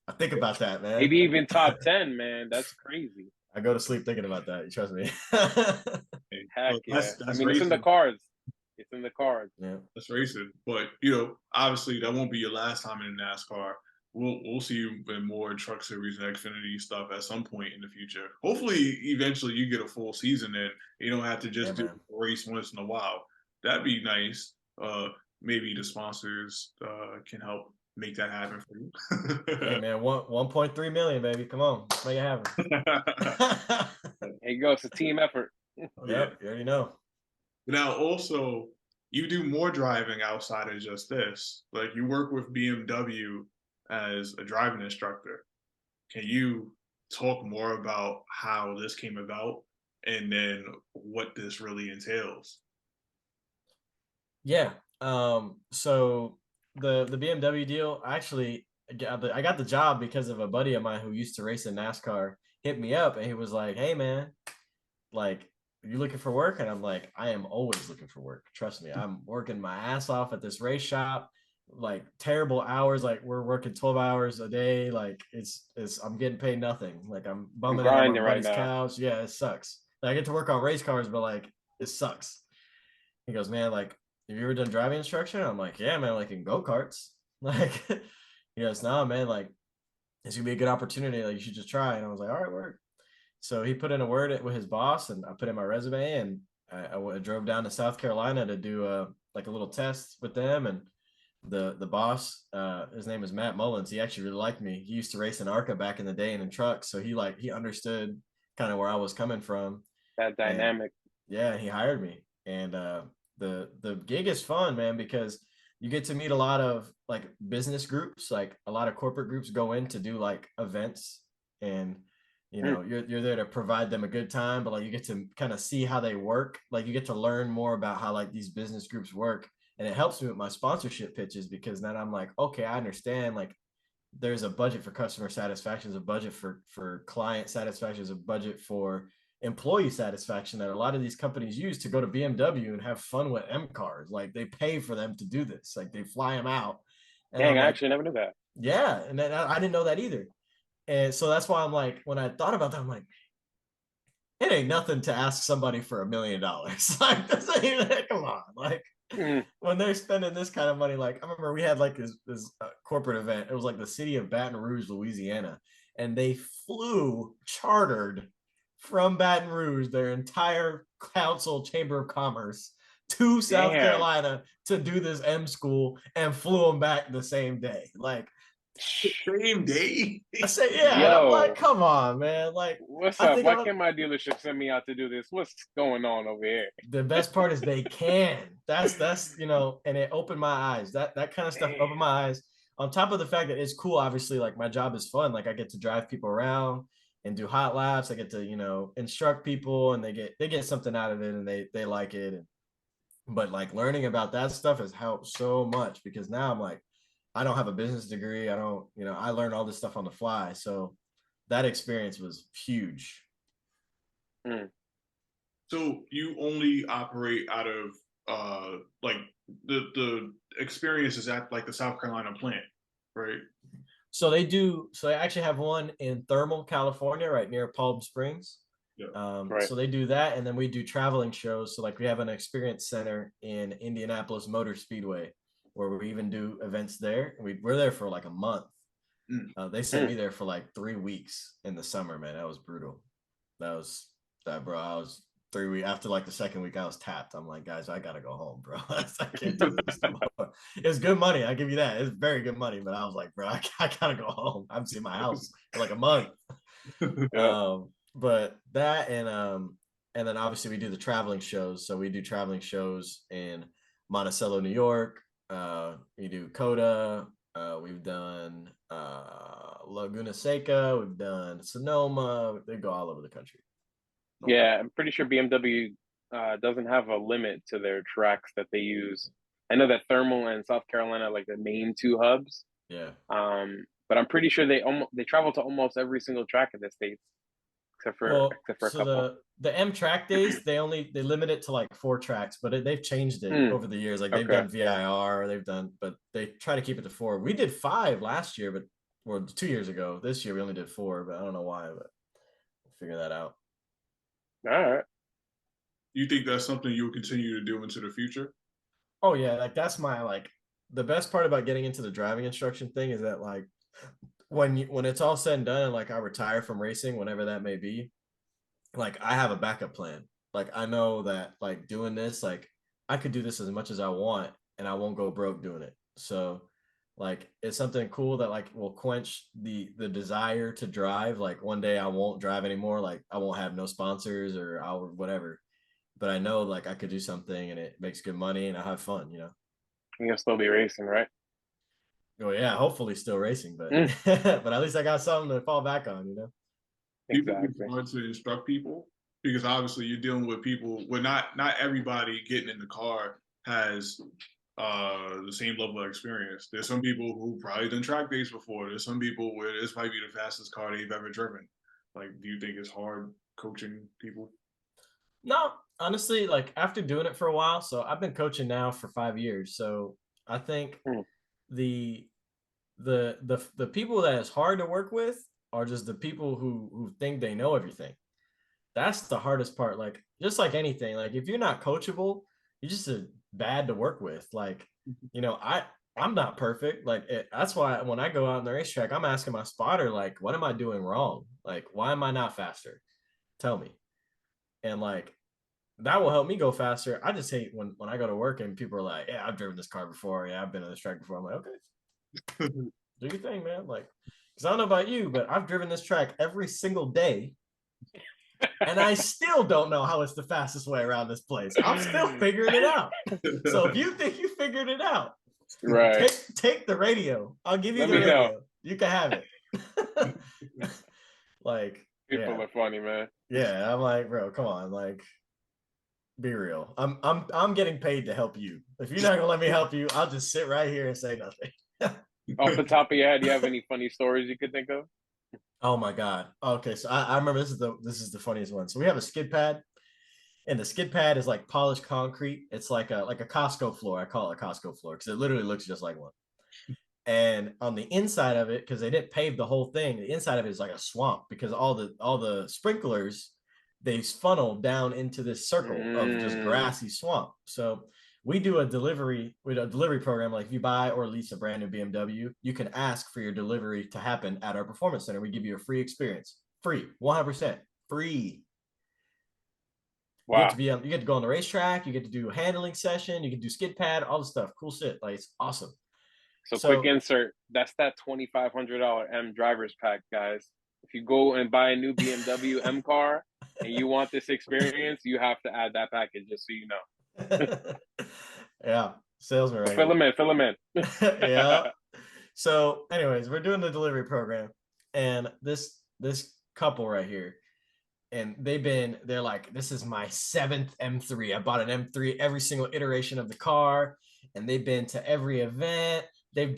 I think about that, man. Maybe even top 10, man. That's crazy. I go to sleep thinking about that. You trust me? Heck yeah. That's I mean, racing. it's in the cards. It's in the cards. Yeah. That's racing. But obviously that won't be your last time in NASCAR. We'll see you in more truck series and Xfinity stuff at some point in the future. Hopefully, eventually you get a full season and you don't have to just do a race once in a while. That'd be nice. Maybe the sponsors can help make that happen for you. Hey man, 1.3 million, baby. Come on, let's make it happen. Here you go. It's a team effort. Yep, you already know. Now, also, you do more driving outside of just this. Like you work with BMW as a driving instructor. Can you talk more about how this came about and then what this really entails? Yeah. So the BMW deal, actually, I got the job because of a buddy of mine who used to race in NASCAR. Hit me up and he was like, "Hey man, like, are you looking for work?" And I'm like, "I am always looking for work. Trust me, I'm working my ass off at this race shop, like terrible hours. Like we're working 12 hours a day. Like it's I'm getting paid nothing. Like I'm bumming it on my buddy's couch. Yeah, it sucks. Like, I get to work on race cars, but like it sucks." He goes, "Man, like, have you ever done driving instruction?" I'm like, "Yeah, man, like in go-karts." Like, he goes, "No, man, like it's gonna be a good opportunity. Like you should just try." And I was like, "All right, work." So he put in a word with his boss, and I put in my resume, and I drove down to South Carolina to do a little test with them. And the boss, his name is Matt Mullins. He actually really liked me. He used to race in ARCA back in the day and in trucks, so he understood kind of where I was coming from. That dynamic. And, yeah, he hired me, and the gig is fun, man, because you get to meet a lot of like business groups. Like a lot of corporate groups go in to do like events, and you're there to provide them a good time, but like you get to kind of see how they work. Like you get to learn more about how like these business groups work, And it helps me with my sponsorship pitches because then I'm like, okay, I understand. Like, there's a budget for customer satisfaction, there's a budget for client satisfaction, there's a budget for employee satisfaction that a lot of these companies use to go to BMW and have fun with M cars. Like, they pay for them to do this. Like, they fly them out. And Dang, I'm I like, actually never knew that. yeah, and then I didn't know that either. And so that's why I'm like, when I thought about that, I'm like, it ain't nothing to ask somebody for $1 million. Like, this ain't even, come on, like. When they're spending this kind of money, like, I remember we had like this corporate event. It was like the city of Baton Rouge, Louisiana, and they flew chartered from Baton Rouge, their entire council chamber of commerce, to South Carolina to do this M school, and flew them back the same day. Like, same day. I say, yeah. And I'm like, come on, man. Like, what's up? Why can't my dealership send me out to do this? What's going on over here? The best part is they can. That's you know, and it opened my eyes. That kind of stuff opened my eyes. On top of the fact that it's cool, obviously, like, my job is fun. Like, I get to drive people around and do hot laps. I get to, you know, instruct people, and they get something out of it, and they like it. But like, learning about that stuff has helped so much because now I'm like, I don't have a business degree. I don't, you know, I learned all this stuff on the fly. So that experience was huge. So you only operate out of like the experience is at like the South Carolina plant, right? So they actually have one in Thermal, California, right near Palm Springs. Yeah. So they do that, and then we do traveling shows. So like, we have an experience center in Indianapolis Motor Speedway, where we even do events there. We're there for like a month. They sent me there for like 3 weeks in the summer, man. That was brutal. Bro. I was 3 weeks after like the second week, I was tapped. I'm like, guys, I gotta go home, bro. I can't do this anymore. It's good money, I give you that. It's very good money, but I was like, bro, I gotta go home. I haven't seen my house for like a month. But that, and then obviously we do the traveling shows. So we do traveling shows in Monticello, New York. We do Coda. We've done Laguna Seca. We've done Sonoma. They go all over the country. Yeah, I'm pretty sure BMW doesn't have a limit to their tracks that they use. I know that Thermal and South Carolina are like the main two hubs. Yeah. But I'm pretty sure they travel to almost every single track in the States, except for a couple. The M track days, they limit it to like 4 tracks, but they've changed it over the years. Like, they've done VIR, but they try to keep it to 4. We did 5 last year, or 2 years ago. This year we only did 4, but I don't know why, but we'll figure that out. All right. You think that's something you'll continue to do into the future? Oh yeah, like, that's my, like, the best part about getting into the driving instruction thing is that, like, when it's all said and done, and like, I retire from racing, whenever that may be, like, I have a backup plan. Like, I know that, like, doing this, like, I could do this as much as I want, and I won't go broke doing it. So, like, it's something cool that, like, will quench the desire to drive. Like, one day I won't drive anymore. Like, I won't have no sponsors or whatever. But I know, like, I could do something, and it makes good money, and I have fun, you know. You'll still be racing, right? Oh yeah, hopefully still racing, but but at least I got something to fall back on, you know. Exactly. It's hard to instruct people because obviously you're dealing with people. Well, not everybody getting in the car has the same level of experience. There's some people who probably done track days before. There's some people where this might be the fastest car they've ever driven. Like, do you think it's hard coaching people? No, honestly, like, after doing it for a while, so I've been coaching now for 5 years. So I think the people that it's hard to work with are just the people who think they know everything. That's the hardest part. Like, just like anything, like, if you're not coachable, you're just bad to work with. Like, you know, I'm not perfect. Like, that's why when I go out on the racetrack, I'm asking my spotter, like, what am I doing wrong? Like, why am I not faster? Tell me. And like, that will help me go faster. I just hate when I go to work and people are like, yeah, I've driven this car before. Yeah, I've been on this track before. I'm like, okay, do your thing, man. Like, because I don't know about you, but I've driven this track every single day, and I still don't know how it's the fastest way around this place. I'm still figuring it out. So if you think you figured it out, right, take the radio. I'll give you the radio. Know. You can have it. Like, people are funny, man. Yeah, I'm like, bro, come on, like. Be real. I'm getting paid to help you. If you're not gonna let me help you, I'll just sit right here and say nothing. Off the top of your head, do you have any funny stories you could think of? Oh my god. Okay, so I remember this is the funniest one. So we have a skid pad, and the skid pad is like polished concrete. It's like a Costco floor. I call it a Costco floor because it literally looks just like one. And on the inside of it, because they didn't pave the whole thing, the inside of it is like a swamp because all the sprinklers they funnel down into this circle of just grassy swamp. So we do a delivery with a delivery program. Like if you buy or lease a brand new BMW, you can ask for your delivery to happen at our performance center. We give you a free experience, free, 100% free. Wow. You get to go on the racetrack. You get to do a handling session. You can do skid pad, all the stuff. Cool shit. Like it's awesome. So quick insert. That's that $2,500 M driver's pack, guys. If you go and buy a new BMW M car and you want this experience, you have to add that package, just so you know. Yeah, salesman. Right fill them in. Yeah. So, anyways, we're doing the delivery program, and this couple right here, and they're like, this is my 7th M3. I bought an M3 every single iteration of the car, and they've been to every event. They did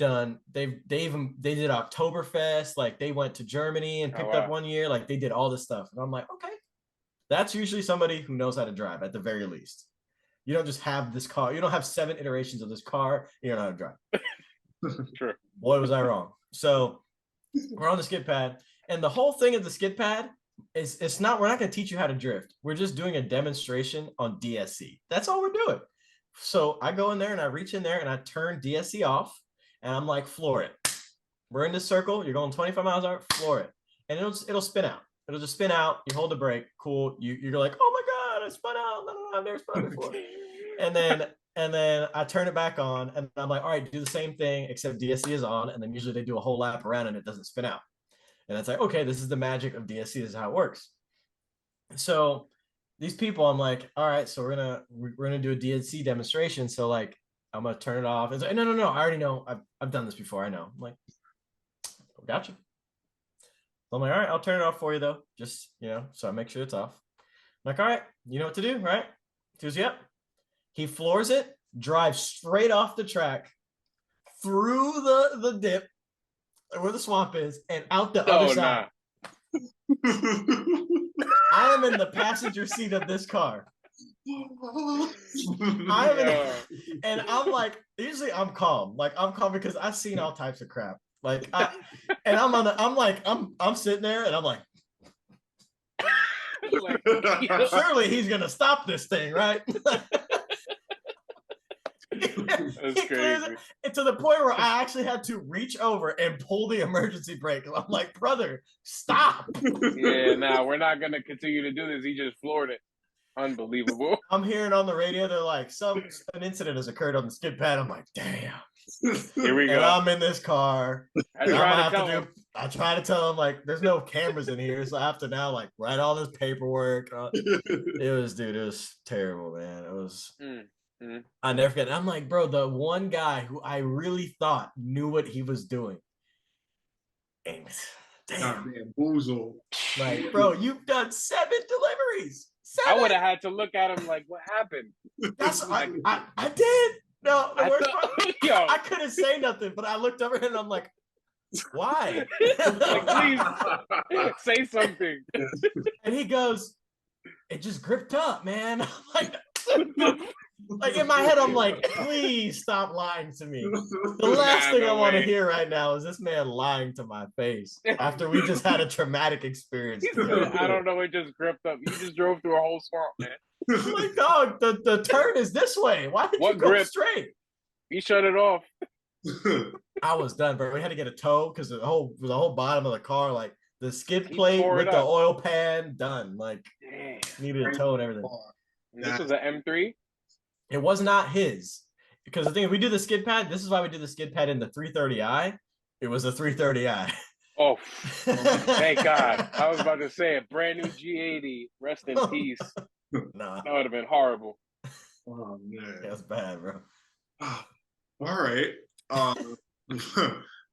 Oktoberfest. Like they went to Germany and picked up one year. Like they did all this stuff. And I'm like, okay, that's usually somebody who knows how to drive at the very least. You don't just have this car. You don't have 7 iterations of this car. You don't know how to drive. True. Boy, was I wrong. So we're on the skid pad. And the whole thing of the skid pad is we're not going to teach you how to drift. We're just doing a demonstration on DSC. That's all we're doing. So I go in there and I reach in there and I turn DSC off. And I'm like, floor it. We're in this circle. You're going 25 miles an hour. Floor it, and it'll spin out. It'll just spin out. You hold the brake. Cool. You're like, oh my god, I spun out. No, I've never spun out before. and then I turn it back on, and I'm like, all right, do the same thing except DSC is on. And then usually they do a whole lap around and it doesn't spin out. And it's like, okay, this is the magic of DSC. This is how it works. So these people, I'm like, all right, so we're gonna do a DSC demonstration. So like, I'm gonna turn it off. It's like, no, I already know. I've done this before. I know. I'm like, gotcha. So I'm like, all right, I'll turn it off for you though. Just so I make sure it's off. I'm like, all right, you know what to do, right? He goes, yep. He floors it, drives straight off the track, through the dip where the swamp is, and out the other side. I am in the passenger seat of this car. And I'm like, usually I'm calm. Like I'm calm because I've seen all types of crap. Like I'm sitting there and I'm like surely he's gonna stop this thing, right? That's crazy. And to the point where I actually had to reach over and pull the emergency brake. I'm like, brother, stop. Yeah, nah, we're not gonna continue to do this. He just floored it. Unbelievable. I'm hearing on the radio, they're like, an incident has occurred on the skid pad. I'm like, damn. Here we go. And I'm in this car. I try to tell them like, there's no cameras in here, so I have to now like write all this paperwork. It was terrible, man. It was. I never forget. I'm like, bro, the one guy who I really thought knew what he was doing. And damn, boozle. Like, bro, you've done 7 deliveries. 7. I would have had to look at him like, what happened? That's I did. No, the worst part, I couldn't say nothing, but I looked over him and I'm like, why? Like, please say something. And he goes, it just gripped up, man. Like in my head, I'm like, please stop lying to me. The last thing I want to hear right now is this man lying to my face after we just had a traumatic experience. I don't know, it just gripped up. You just drove through a whole swamp, man. I'm like, dog, the turn is this way. Why did you go straight? He shut it off. I was done, bro. We had to get a tow because the whole bottom of the car, like the skid plate with the oil pan, done. Like, needed a tow and everything. And this was an M3? It was not his. Because the thing is, we do the skid pad. This is why we do the skid pad in the 330i. It was a 330i. Oh, thank God. I was about to say a brand new G80. Rest in peace. Nah. That would have been horrible. Oh, man. That's bad, bro. All right.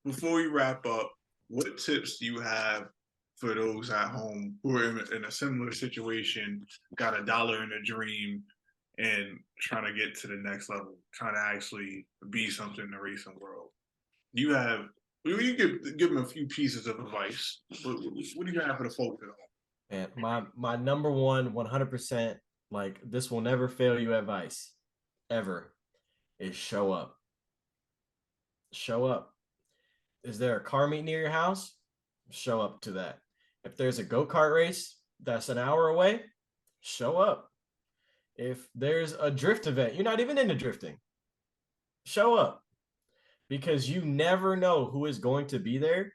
Before we wrap up, what tips do you have for those at home who are in a similar situation, got $1 in a dream, and trying to get to the next level, trying to actually be something in the racing world. You have, you give them a few pieces of advice. What do you have for the folks at home? And my number one, 100%, like this will never fail you advice, ever, is show up. Show up. Is there a car meet near your house? Show up to that. If there's a go-kart race that's an hour away, show up. If there's a drift event, you're not even into drifting, show up, because you never know who is going to be there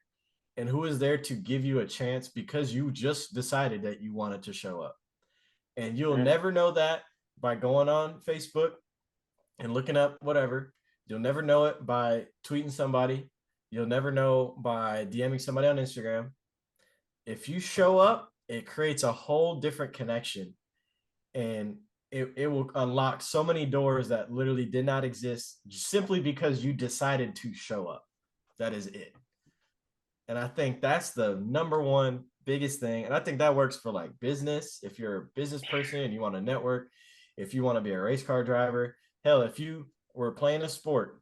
and who is there to give you a chance because you just decided that you wanted to show up. And you'll never know that by going on Facebook and looking up whatever. You'll never know it by tweeting somebody. You'll never know by DMing somebody on Instagram. If you show up, it creates a whole different connection, and it will unlock so many doors that literally did not exist simply because you decided to show up. That is it. And I think that's the number one biggest thing. And I think that works for like business. If you're a business person and you want to network, if you want to be a race car driver, hell, if you were playing a sport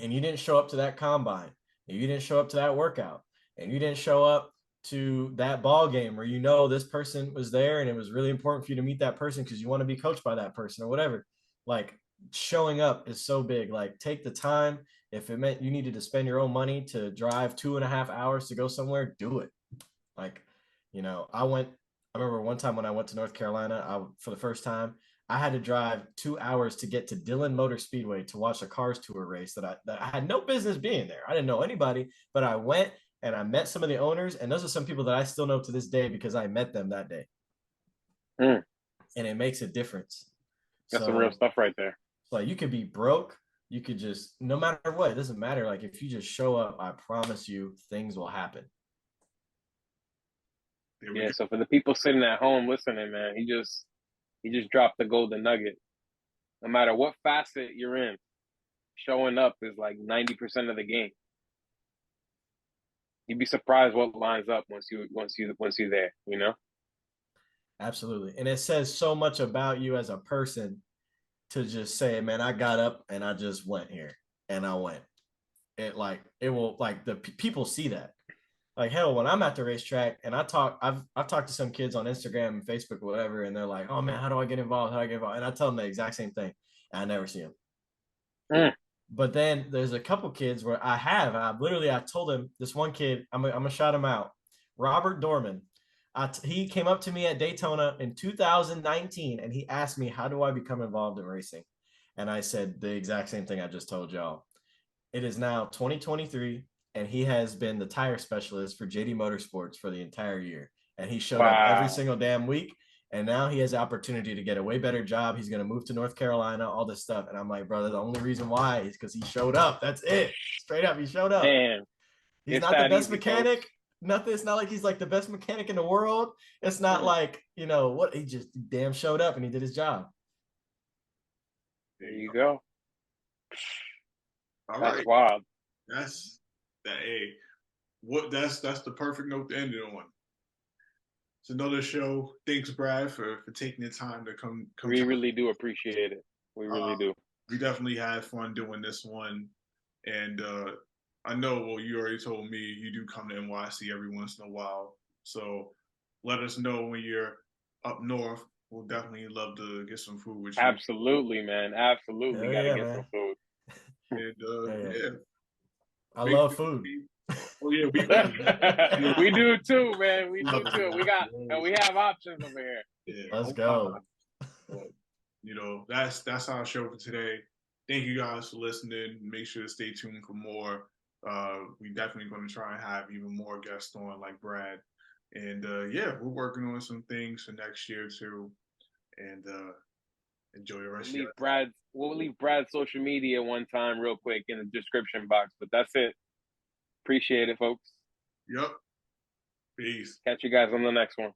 and you didn't show up to that combine, and you didn't show up to that workout, and you didn't show up to that ball game where you know this person was there and it was really important for you to meet that person because you want to be coached by that person or whatever, like showing up is so big. Like take the time. If it meant you needed to spend your own money to drive 2.5 hours to go somewhere, do it. Like, you know, I remember one time when I went to North Carolina, for the first time, I had to drive 2 hours to get to Dillon Motor Speedway to watch a Cars Tour race that I had no business being there. I didn't know anybody, but I went and I met some of the owners, and those are some people that I still know to this day because I met them that day. And it makes a difference. That's some real stuff right there. Like you could be broke, you could just, no matter what, it doesn't matter. Like if you just show up, I promise you things will happen. Yeah, so for the people sitting at home listening, man, he just dropped the golden nugget. No matter what facet you're in, showing up is like 90% of the game. You'd be surprised what lines up once you're there, you know? Absolutely. And it says so much about you as a person to just say, man, I got up and I just went here and I went. It will, like, the people see that. Like, hell, when I'm at the racetrack and I've talked to some kids on Instagram and Facebook or whatever, and they're like, oh man, how do I get involved? How do I get involved? And I tell them the exact same thing. And I never see them. But then there's a couple kids where I told him, this one kid, I'm gonna shout him out, Robert Dorman. He came up to me at Daytona in 2019 and he asked me, how do I become involved in racing? And I said the exact same thing I just told y'all. It is now 2023 and he has been the tire specialist for JD Motorsports for the entire year. And he showed up every single damn week. And now he has the opportunity to get a way better job. He's going to move to North Carolina, all this stuff. And I'm like, brother, the only reason why is because he showed up. That's it. Straight up, he showed up. Man, he's not the best mechanic. Nothing. It's not like he's like the best mechanic in the world. It's not like, you know, what, he just damn showed up and he did his job. There you go. All that's right. wild. That's the perfect note to end it on. It's another show. Thanks, Brad, for taking the time to come. We really do appreciate it. We really do. We definitely had fun doing this one. And I know, well, you already told me you do come to NYC every once in a while. So let us know when you're up north. We'll definitely love to get some food with you. Absolutely, man. Absolutely. Gotta get some food. And I love food. Oh yeah, we do too, man. We do too. We have options over here. Yeah, let's go. But, you know, that's our show for today. Thank you guys for listening. Make sure to stay tuned for more. We definitely going to try and have even more guests on, like Brad. And yeah, we're working on some things for next year too. And enjoy the rest of your day. We'll leave Brad's social media one time real quick in the description box, but that's it. Appreciate it, folks. Yep. Peace. Catch you guys on the next one.